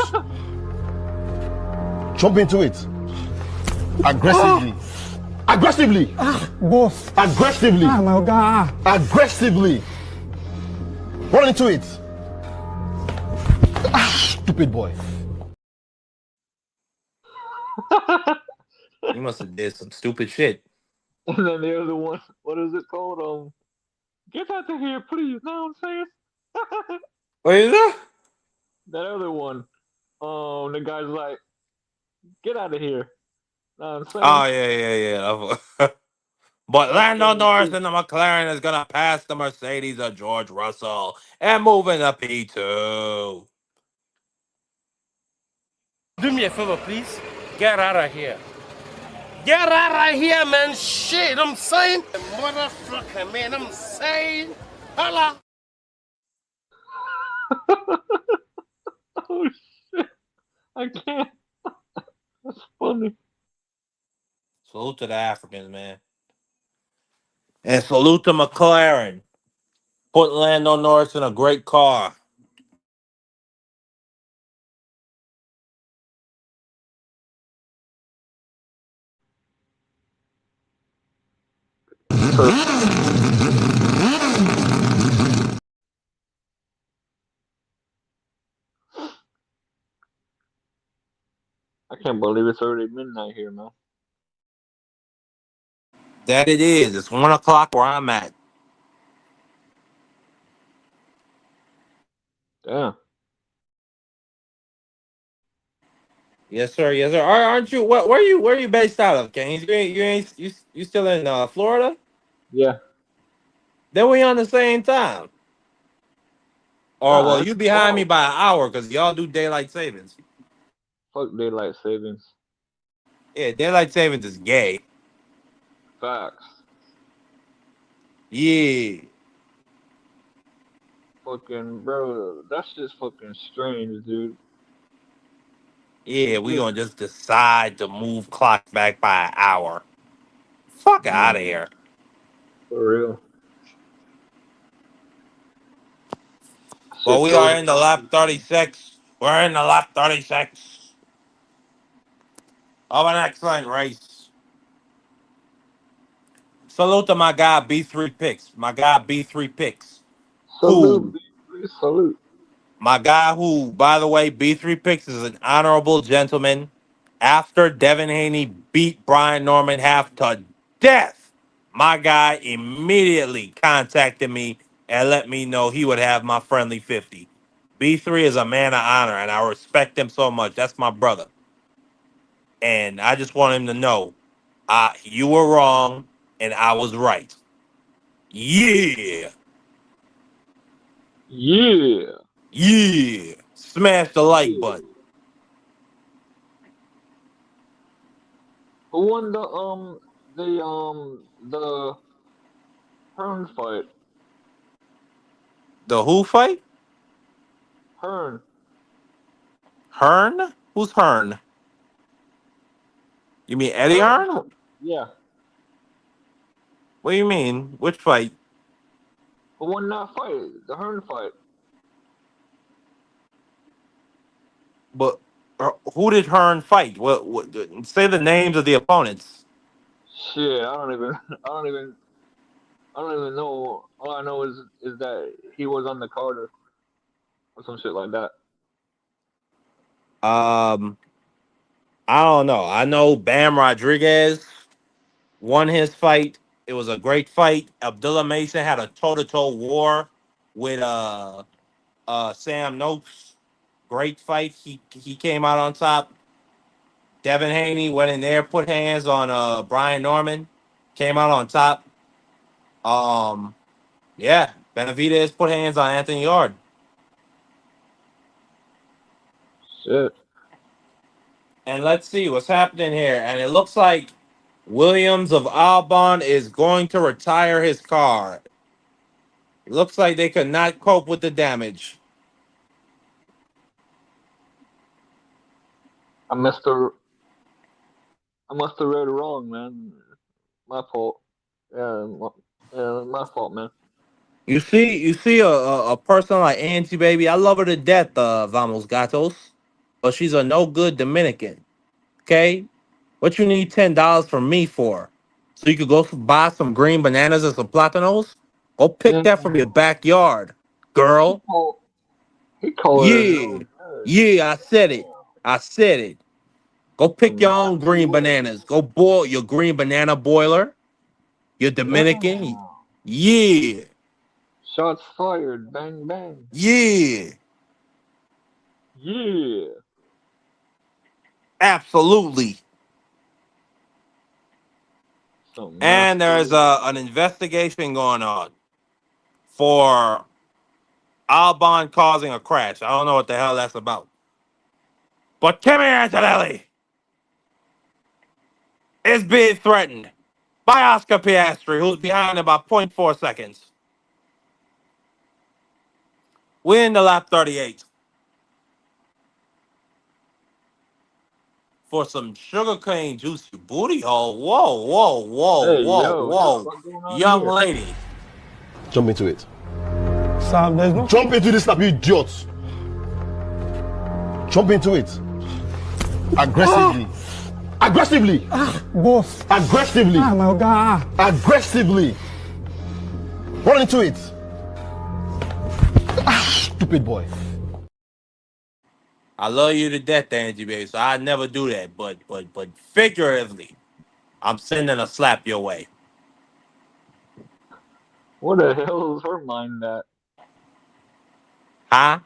Jump into it. Aggressively. Aggressively. Boss. Aggressively. Ah, my God. Aggressively. Run into it. Stupid boy. You must have did some stupid shit. And then the other one, what is it called? Get out of here, please. Know what I'm saying? What is that? That other one, the guy's like, get out of here. Know what I'm saying? Oh yeah. But That's Lando funny Norris too. and the McLaren is gonna pass the Mercedes of George Russell and move into P2. Do me a favor, please. Get out of here. Get out of here, man. Shit, I'm saying. Motherfucker, man, I'm saying. Holla. Oh shit, I can't. That's funny. Salute to the Africans, man. And salute to McLaren. Put Lando Norris in a great car. Perfect. I can't believe it's already midnight here, man. That it is. It's 1 o'clock where I'm at. Damn. Yes, sir. Yes, sir. Aren't you? Where are you based out of, Kane? You still in Florida? Yeah. Then we on the same time. Or well, Alright. you behind me Wow. by an hour because y'all do daylight savings. Fuck daylight savings. Yeah, daylight savings is gay. Facts. Yeah. Fucking bro, that's just fucking strange, dude. Yeah, we Just gonna just decide to move clocks back by an hour. Fuck out of man, here. for real. Well, Shit we so are in the lap strange, man. 36. We're in the lap 36 of an excellent race. Salute to my guy B3 Picks. My guy B3 Picks. Salute, Who, B3, salute. my guy who, by the way, B3 Picks is an honorable gentleman. After Devin Haney beat Brian Norman half to death, my guy immediately contacted me and let me know he would have my friendly 50. B3 is a man of honor, and I respect him so much. That's my brother. And I just want him to know you were wrong and I was right. Yeah. Yeah, Yeah. Smash the like yeah. button. Who won the Hearn fight? The who fight? Hearn. Hearn? Who's Hearn? You mean Eddie Hearn. Hearn? Yeah. What do you mean? Which fight? Who won that fight? The Hearn fight. But who did Hearn fight? What? Say the names of the opponents. Shit, I don't even I don't even know. All I know is that he was on the card or some shit like that. Um, I don't know. I know Bam Rodriguez won his fight. It was a great fight. Abdullah Mason had a toe-to-toe war with Sam Noakes. Great fight. He came out on top. Devin Haney went in there, put hands on Brian Norman, came out on top. Um, yeah, Benavidez put hands on Anthony Yard. Shit. And let's see what's happening here. And it looks like Williams of Albon is going to retire his car. It looks like they could not cope with the damage. I must have I must have read it wrong, man. My fault. Yeah, my fault, man. You see a person like Auntie Baby. I love her to death, Vamos Gatos, but she's a no good Dominican. Okay, what you need $10 from me for? So you could go buy some green bananas and some platanos. Go pick Damn. that from your backyard, He girl. called he called her Yeah, no good. yeah, I said it. I said it. Go pick Damn. your own green bananas. Go boil your green banana boiler. You're Dominican. Damn. Yeah, Shots fired. Bang bang. yeah, Yeah. absolutely. Some And there's nasty. an investigation going on for Albon causing a crash. I don't know what the hell that's about. But Timmy Antonelli is being threatened by Oscar Piastri, who's behind him by point 0.4 seconds. We're in the lap 38 for some sugarcane juicy booty hole. Whoa, whoa, whoa, Hey whoa, yo, what the whoa. fuck going on Young here? lady. Jump into it. Sam, there's no. Jump into this lap, you idiot. Jump into it. Aggressively. Aggressively. Boss. Aggressively. Ah, my God. Aggressively. Run into it. Stupid boy. I love you to death, Angie, baby. So I never do that. But figuratively, I'm sending a slap your way. What the hell is her mind at? Huh?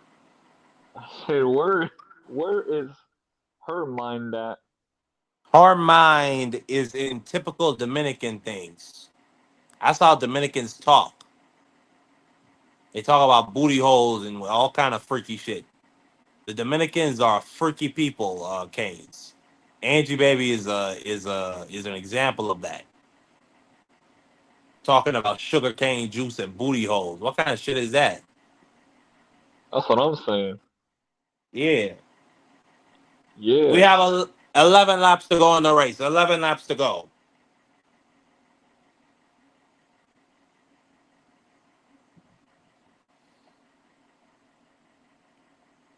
I said, where is her mind at? Her mind is in typical Dominican things. That's how Dominicans talk. They talk about booty holes and all kind of freaky shit. The Dominicans are freaky people, Canes. Angie Baby is an example of that. talking about sugarcane juice and booty holes. What kind of shit is that? That's what I'm saying. Yeah. We Yeah, have 11 laps to go in the race. 11 laps to go.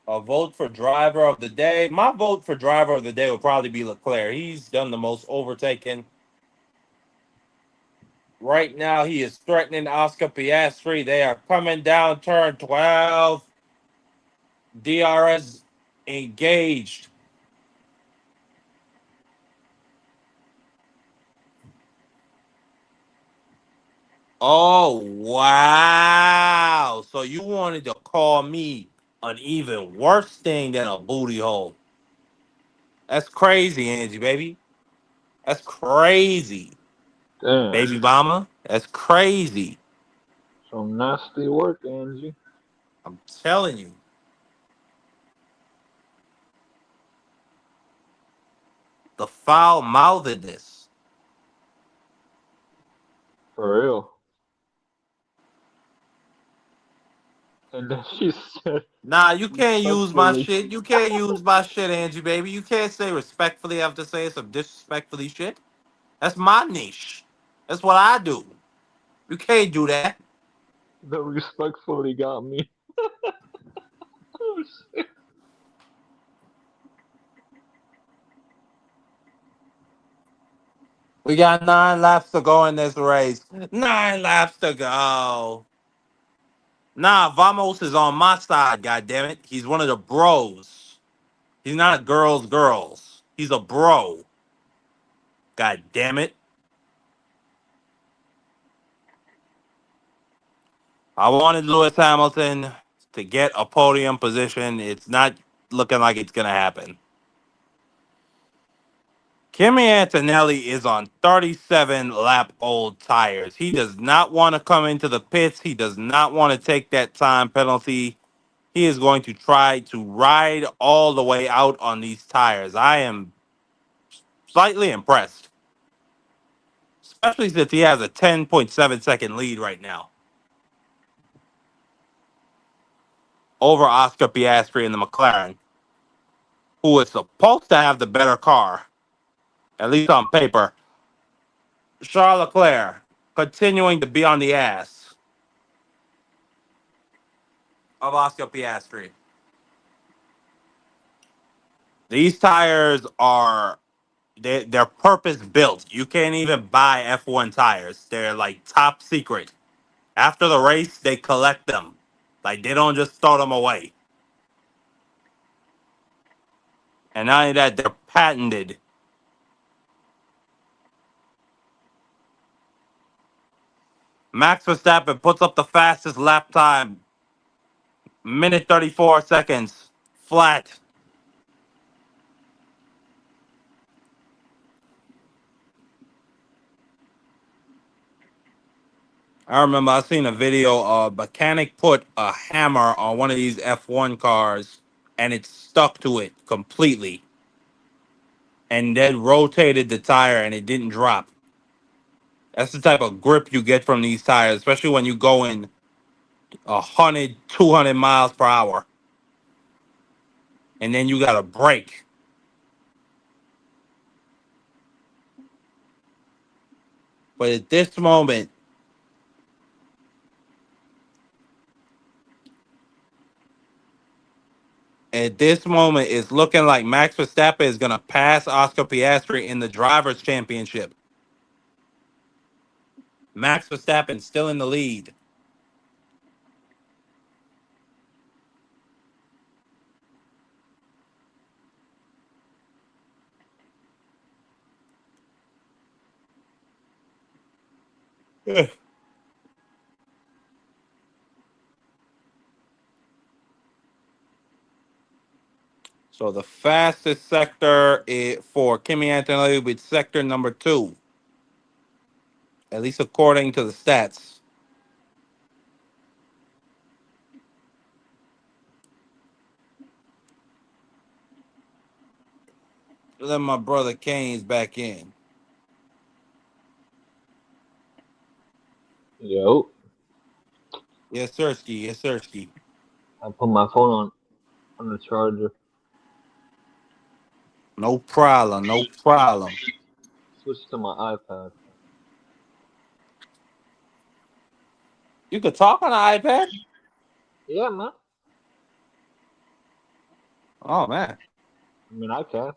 A vote for driver of the day. My vote for driver of the day will probably be Leclerc. He's done the most overtaking. Right now, he is threatening Oscar Piastri. They are coming down turn 12. DRS engaged. Oh, wow. So you wanted to call me an even worse thing than a booty hole. That's crazy, Angie, baby. That's crazy. damn. Baby mama, that's crazy. Some nasty work, Angie. I'm telling you. The foul mouthedness. For real. And then she said, Nah, you can't use my respectfully, shit. You can't use my shit, Angie, baby. You can't say respectfully after saying some disrespectfully shit. That's my niche. That's what I do. You can't do that. the respectfully got me. Oh, shit. We got 9 laps to go in this race. 9 laps to go. Nah, Vamos is on my side, goddammit. He's one of the bros. He's not a girls. He's a bro. God damn it. I wanted Lewis Hamilton to get a podium position. It's not looking like it's going to happen. Kimi Antonelli is on 37 lap old tires. He does not want to come into the pits. He does not want to take that time penalty. He is going to try to ride all the way out on these tires. I am slightly impressed, especially since he has a 10.7-second lead right now over Oscar Piastri in the McLaren, who is supposed to have the better car, at least on paper. Charles Leclerc continuing to be on the ass of Oscar Piastri. These tires are they're purpose built. You can't even buy F1 tires. They're like top secret. After the race, they collect them. Like they don't just throw them away. And not only that, they're patented. Max Verstappen puts up the fastest lap time, minute 34 seconds, flat. I remember I seen a video. A mechanic put a hammer on one of these F1 cars, and it stuck to it completely, and then rotated the tire, and it didn't drop. That's the type of grip you get from these tires, especially when you go in 100, 200 miles per hour, and then you got to brake. But at this moment, it's looking like Max Verstappen is going to pass Oscar Piastri in the drivers' championship. Max Verstappen still in the lead. So the fastest sector for Kimi Antonelli will be sector number 2, at least according to the stats. Let my brother Kane's back in. Yo, Yes, sirski. Yes, sirski. I put my phone on the charger. No problem. No problem. Switch to my iPad. You could talk on an iPad. Yeah, man. Oh man, I mean, I can.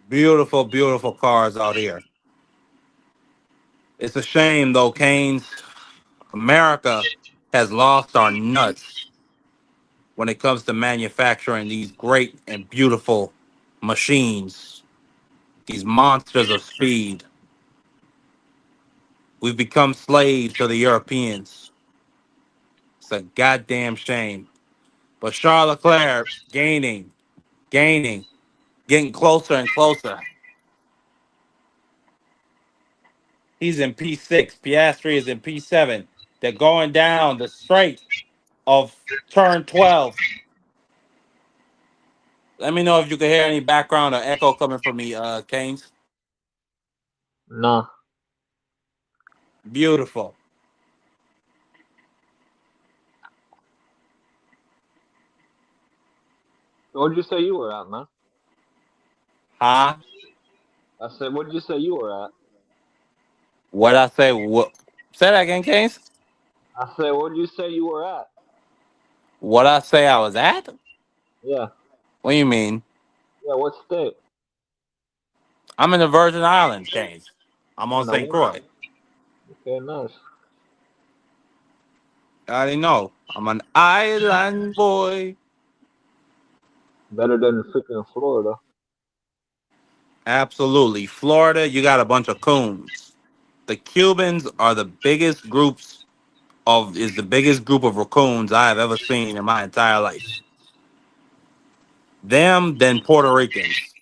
beautiful, beautiful cars out here. It's a shame though, Canes. America has lost our nuts when it comes to manufacturing these great and beautiful machines, these monsters of speed. We've become slaves to the Europeans. It's a goddamn shame. But Charles Leclerc gaining, getting closer and closer. He's in P6. Piastri is in P7. They're going down the straight of turn 12. Let me know if you can hear any background or echo coming from me, Canes. Nah. Beautiful. What'd you say you were at, man? Huh? I said, what'd you say you were at? What I say? What? Say that again, Canes. I said, what'd you say you were at? What I say I was at? Yeah. What do you mean? Yeah, what state? I'm in the Virgin Islands, Canes. I'm on On the St. what? Croix. Okay, nice. I already know. I'm an island boy. Better than freaking Florida. Absolutely. Florida, you got a bunch of coons. The Cubans are the biggest groups is the biggest group of raccoons I have ever seen in my entire life. Them, then Puerto Ricans.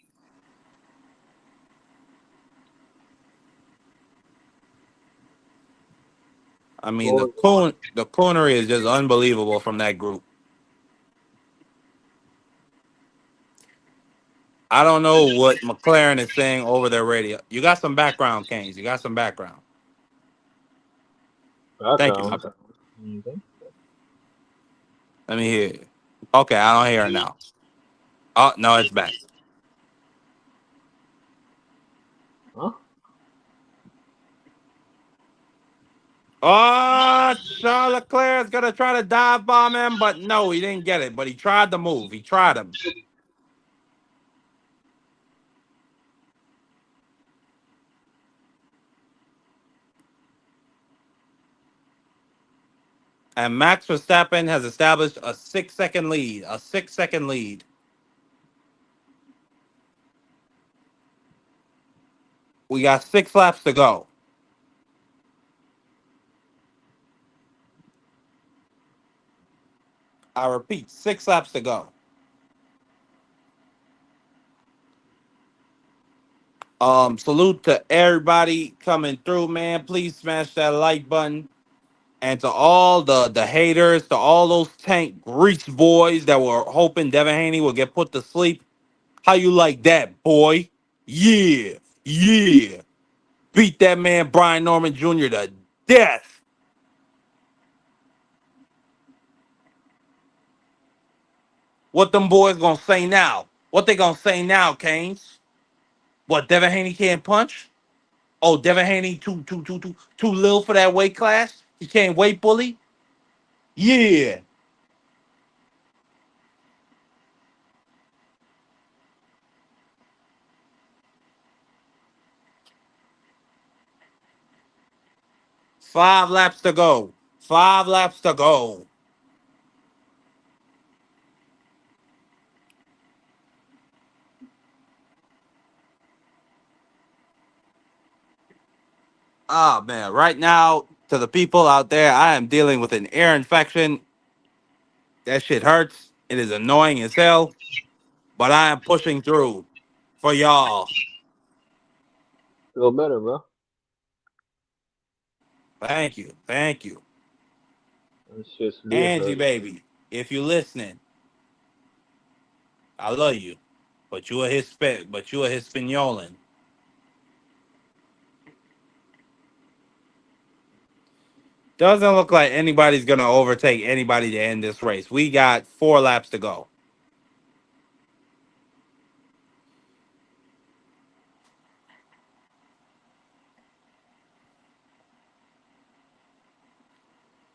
I mean, Florida. the coonery is just unbelievable from that group. I don't know what McLaren is saying over their radio. You got some background, Canes. You got some background. Thank you, Background. sucker. Anything? Let me hear it. Okay, I don't hear it now. Oh no, it's back. Huh? Oh, Charles Leclerc is gonna try to dive bomb him, but no, he didn't get it. But he tried to move. He tried him. And Max Verstappen has established a 6 second lead. A 6 second lead. We got 6 laps to go. I repeat, 6 laps to go. Salute to everybody coming through, man. Please smash that like button. And to all the haters, to all those tank grease boys that were hoping Devin Haney would get put to sleep. How you like that, boy? Yeah, yeah. Beat that man Brian Norman Jr. to death. What them boys gonna say now? What they gonna say now, Canes? What, Devin Haney can't punch? Oh, Devin Haney too little for that weight class? He can't weight bully? Yeah. 5 laps to go. 5 laps to go. Ah man, right now to the people out there, I am dealing with an ear infection. That shit hurts. It is annoying as hell, but I am pushing through for y'all. Feel better, bro. Thank you. Thank you. That shit's did Angie hurt. baby, if you listening, I love you. But you a Hispaniolan. Doesn't look like anybody's gonna overtake anybody to end this race. We got 4 laps to go.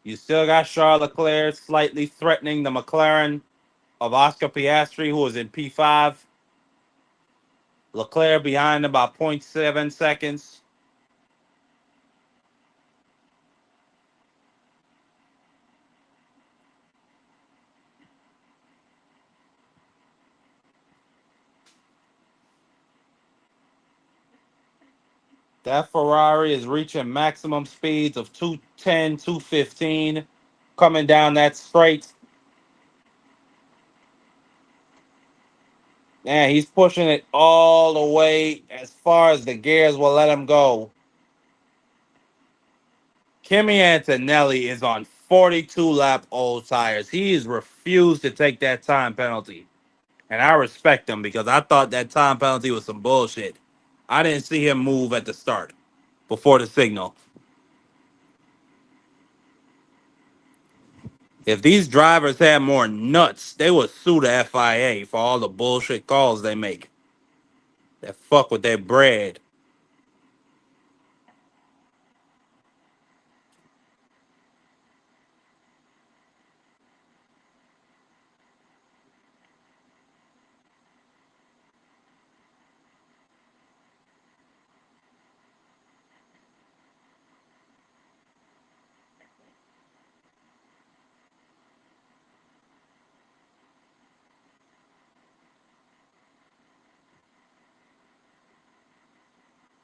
You still got Charles Leclerc slightly threatening the McLaren of Oscar Piastri, who is in P5. Leclerc behind about 0.7 seconds. That Ferrari is reaching maximum speeds of 210, 215, coming down that straight. Man, he's pushing it all the way as far as the gears will let him go. Kimi Antonelli is on 42-lap old tires. He has refused to take that time penalty. And I respect him because I thought that time penalty was some bullshit. I didn't see him move at the start before the signal. If these drivers had more nuts, they would sue the FIA for all the bullshit calls they make that fuck with their bread.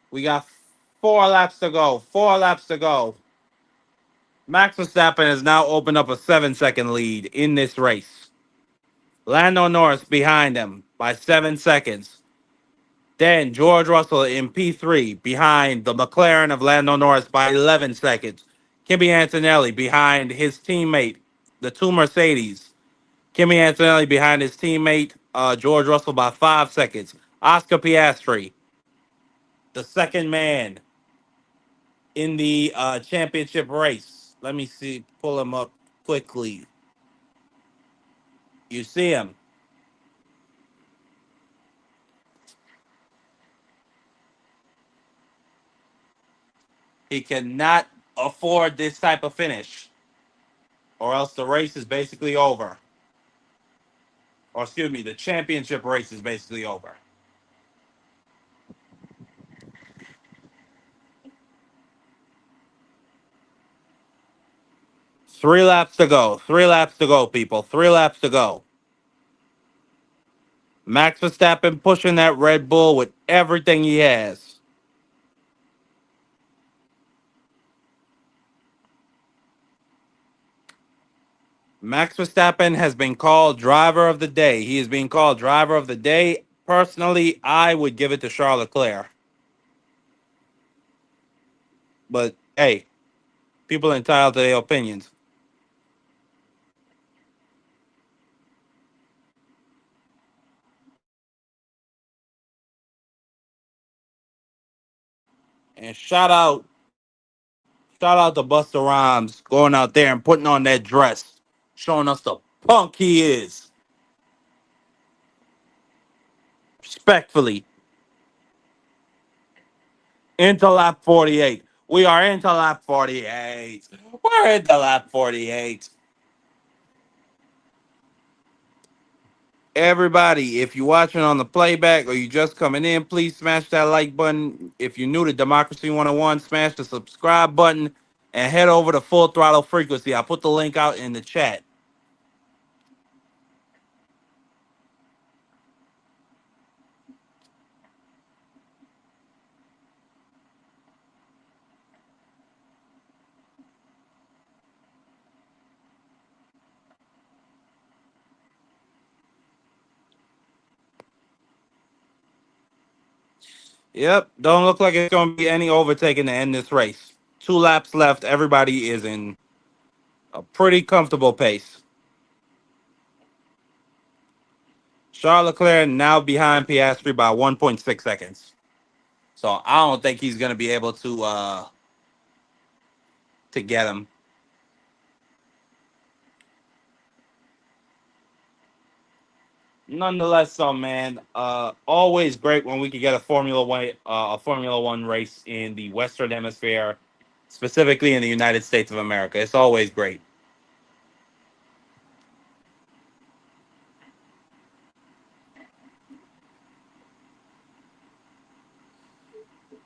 We got 4 laps to go. 4 laps to go. Max Verstappen has now opened up a 7-second lead in this race. Lando Norris behind him by 7 seconds. Then George Russell in P3 behind the McLaren of Lando Norris by 11 seconds. Kimi Antonelli behind his teammate, the 2 Mercedes. Kimi Antonelli behind his teammate, George Russell by 5 seconds. Oscar Piastri, the second man in the championship race. Let me see, pull him up quickly. You see him. He cannot afford this type of finish, or else the race is basically over. Or excuse me, the championship race is basically over. Three laps to go. 3 laps to go, people. 3 laps to go. Max Verstappen pushing that Red Bull with everything he has. Max Verstappen has been called driver of the day. He is being called driver of the day. Personally, I would give it to Charles Leclerc. But hey, people are entitled to their opinions. And shout out to Busta Rhymes going out there and putting on that dress, showing us the punk he is. Respectfully. Into lap 48. We are into lap 48. We're into lap 48. Everybody, if you're watching on the playback or you just coming in, please smash that like button. If you're new to Democracy 101, smash the subscribe button and head over to Full Throttle Frequency. I'll put the link out in the chat. Yep, don't look like it's going to be any overtaking to end this race. 2 laps left. Everybody is in a pretty comfortable pace. Charles Leclerc now behind Piastri by 1.6 seconds. So I don't think he's going to be able to get him. Nonetheless, so man, always great when we could get a Formula One race in the Western Hemisphere, specifically in the United States of America. It's always great.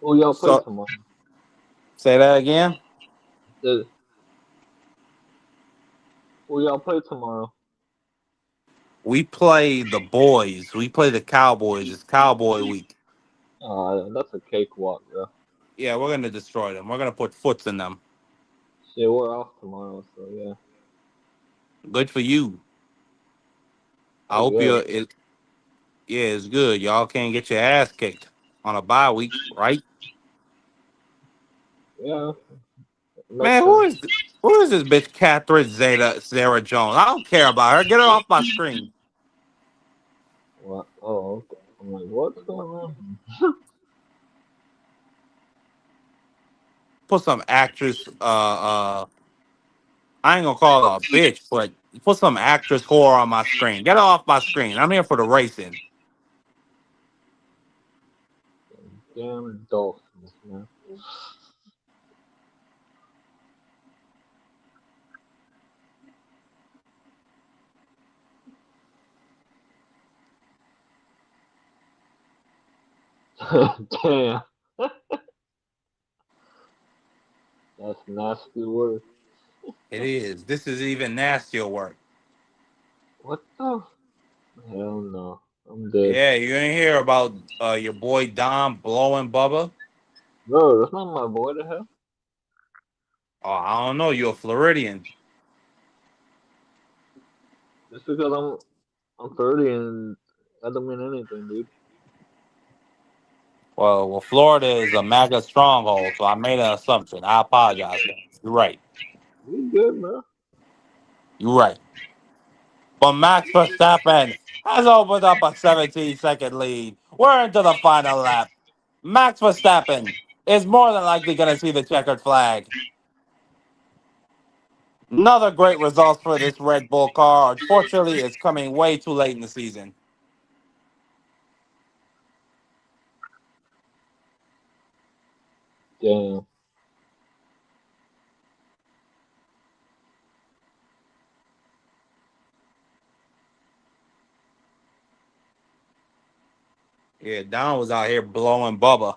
Who y'all play So tomorrow? say that again. The, who y'all play tomorrow? We play the boys. We play the Cowboys. It's Cowboy week. That's a cakewalk, bro. Yeah, we're gonna destroy them. We're gonna put foots in them. Shit, we're off tomorrow, so yeah. Good for you. I Oh, hope good. you're. Yeah, it's good. Y'all can't get your ass kicked on a bye week, right? Yeah, makes Man, sense. who is this bitch Catherine Zara Jones? I don't care about her. Get her off my screen. What? Oh, okay. I'm like, what's going on? Put some actress I ain't gonna call her a bitch, but put some actress whore on my screen. Get her off my screen. I'm here for the racing. Damn dolphins, man. Damn, that's nasty work. It is. This is even nastier work. What the? Hell no. I'm dead. Yeah, you ain't hear about your boy Dom blowing Bubba? Bro, that's not my boy to hell. Oh, I don't know. You're a Floridian. Just because I'm 30 and that don't mean anything, dude. Well, Florida is a MAGA stronghold, so I made an assumption. I apologize. Man. You're right. You good, man? You're right. But Max Verstappen has opened up a 17-second lead. We're into the final lap. Max Verstappen is more than likely going to see the checkered flag. Another great result for this Red Bull car. Unfortunately, it's coming way too late in the season. Damn. Yeah, Don was out here blowing Bubba.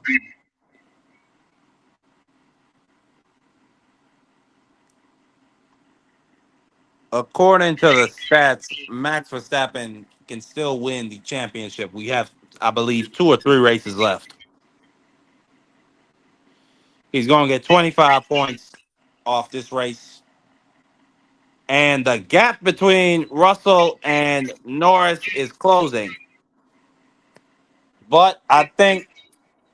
According to the stats, Max Verstappen can still win the championship. We have, I believe, 2 or 3 races left. He's going to get 25 points off this race. And the gap between Russell and Norris is closing. But I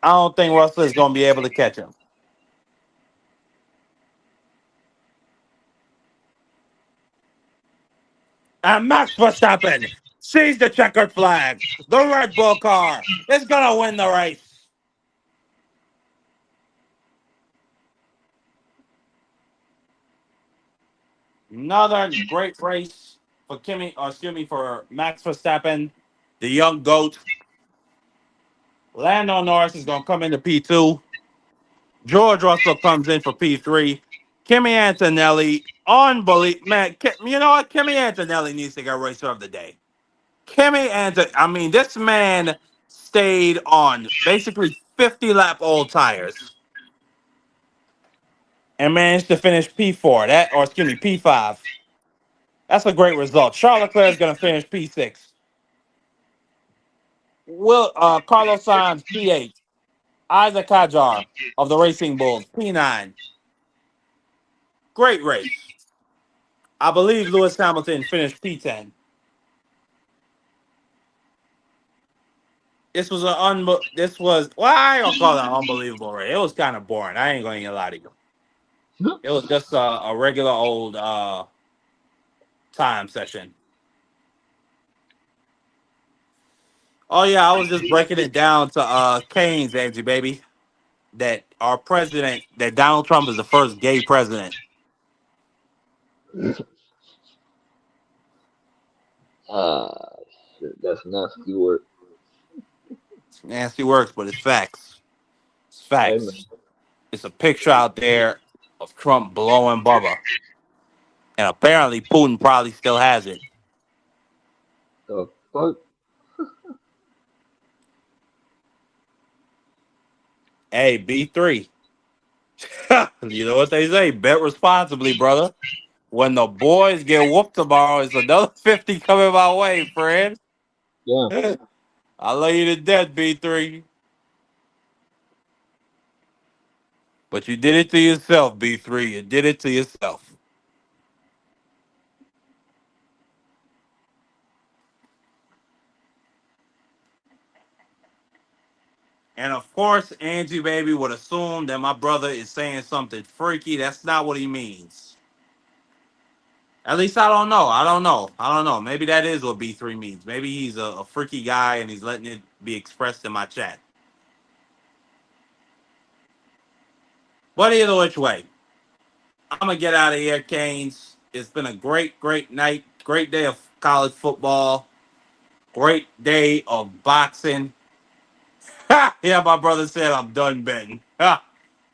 don't think Russell is going to be able to catch him. And Max Verstappen sees the checkered flag. The Red Bull car is going to win the race. Another great race for for Max Verstappen, the young goat. Lando Norris is going to come into P2. George Russell comes in for P3. Kimi Antonelli, unbelievable. Man, you know what? Kimi Antonelli needs to get Racer of the Day. I mean, this man stayed on basically 50-lap old tires and managed to finish P4. P5. That's a great result. Charles Leclerc is going to finish P6. Carlos Sainz P8. Isaac Kajar of the Racing Bulls P9. Great race. I believe Lewis Hamilton finished P10. I don't call it an unbelievable race. It was kind of boring. I ain't going to lie to you. It was just a regular old time session. Oh yeah, I was just breaking it down to Keynes, Angie baby. That our president, that Donald Trump is the first gay president. Ah, shit, that's nasty work. It's nasty works, but it's facts. It's Hey man, facts. It's a picture out there of Trump blowing Bubba, and apparently Putin probably still has it. the fuck? Hey, B3. You know what they say? Bet responsibly, brother. When the boys get whooped tomorrow, it's another 50 coming my way, friend. Yeah, I love you to death, B3. But you did it to yourself, B3. You did it to yourself. And of course, Angie baby would assume that my brother is saying something freaky. That's not what he means. At least I don't know. I don't know. I don't know. Maybe that is what B3 means. Maybe he's a freaky guy and he's letting it be expressed in my chat. But either which way, I'm gonna get out of here, Canes. It's been a great night. Great day of college football. Great day of boxing. Ha! Yeah, my brother said I'm done betting. Ha!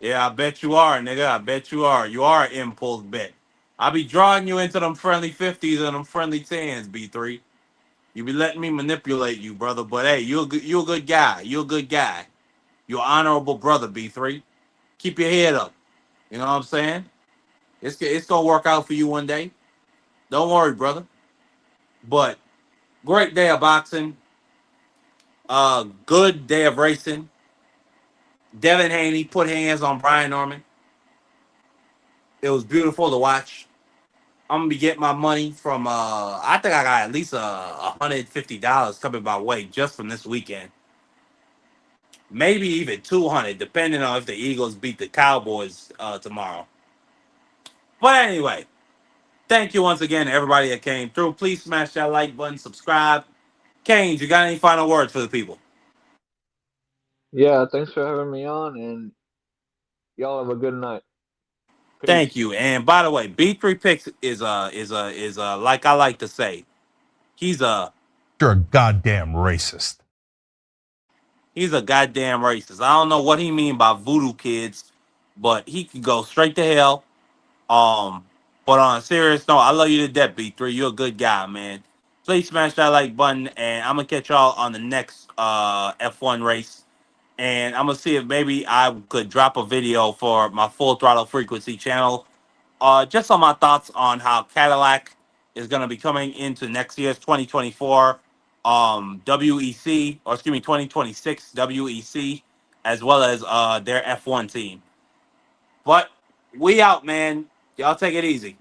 Yeah, I bet you are, nigga. I bet you are. You are an impulse bet. I'll be drawing you into them friendly 50s and them friendly 10s, B3. You be letting me manipulate you, brother. But hey, you a good guy. You a good guy. You're an honorable brother, B3. Keep your head up. You know what I'm saying? It's gonna work out for you one day. Don't worry, brother. But great day of boxing. Good day of racing. Devin Haney put hands on Brian Norman. It was beautiful to watch. I'm gonna be getting my money from. I think I got at least $150 coming my way just from this weekend. Maybe even 200, depending on if the Eagles beat the Cowboys tomorrow. But anyway, thank you once again to everybody that came through. Please smash that like button, subscribe. Canes, you got any final words for the people? yeah. Thanks for having me on, and y'all have a good night. Peace. Thank you. And by the way, B3 Picks is like I like to say, he's a You're a goddamn racist. he's a goddamn racist. I don't know what he mean by voodoo kids, but he can go straight to hell. Um, but on a serious note, I love you to death, B3. You're a good guy, man. Please smash that like button, and I'm gonna catch y'all on the next F1 race. And I'm gonna see if maybe I could drop a video for my Full Throttle Frequency channel. Just on my thoughts on how Cadillac is gonna be coming into next year's 2024 WEC, or excuse me, 2026 WEC, as well as their F1 team. But we out, man. Y'all take it easy.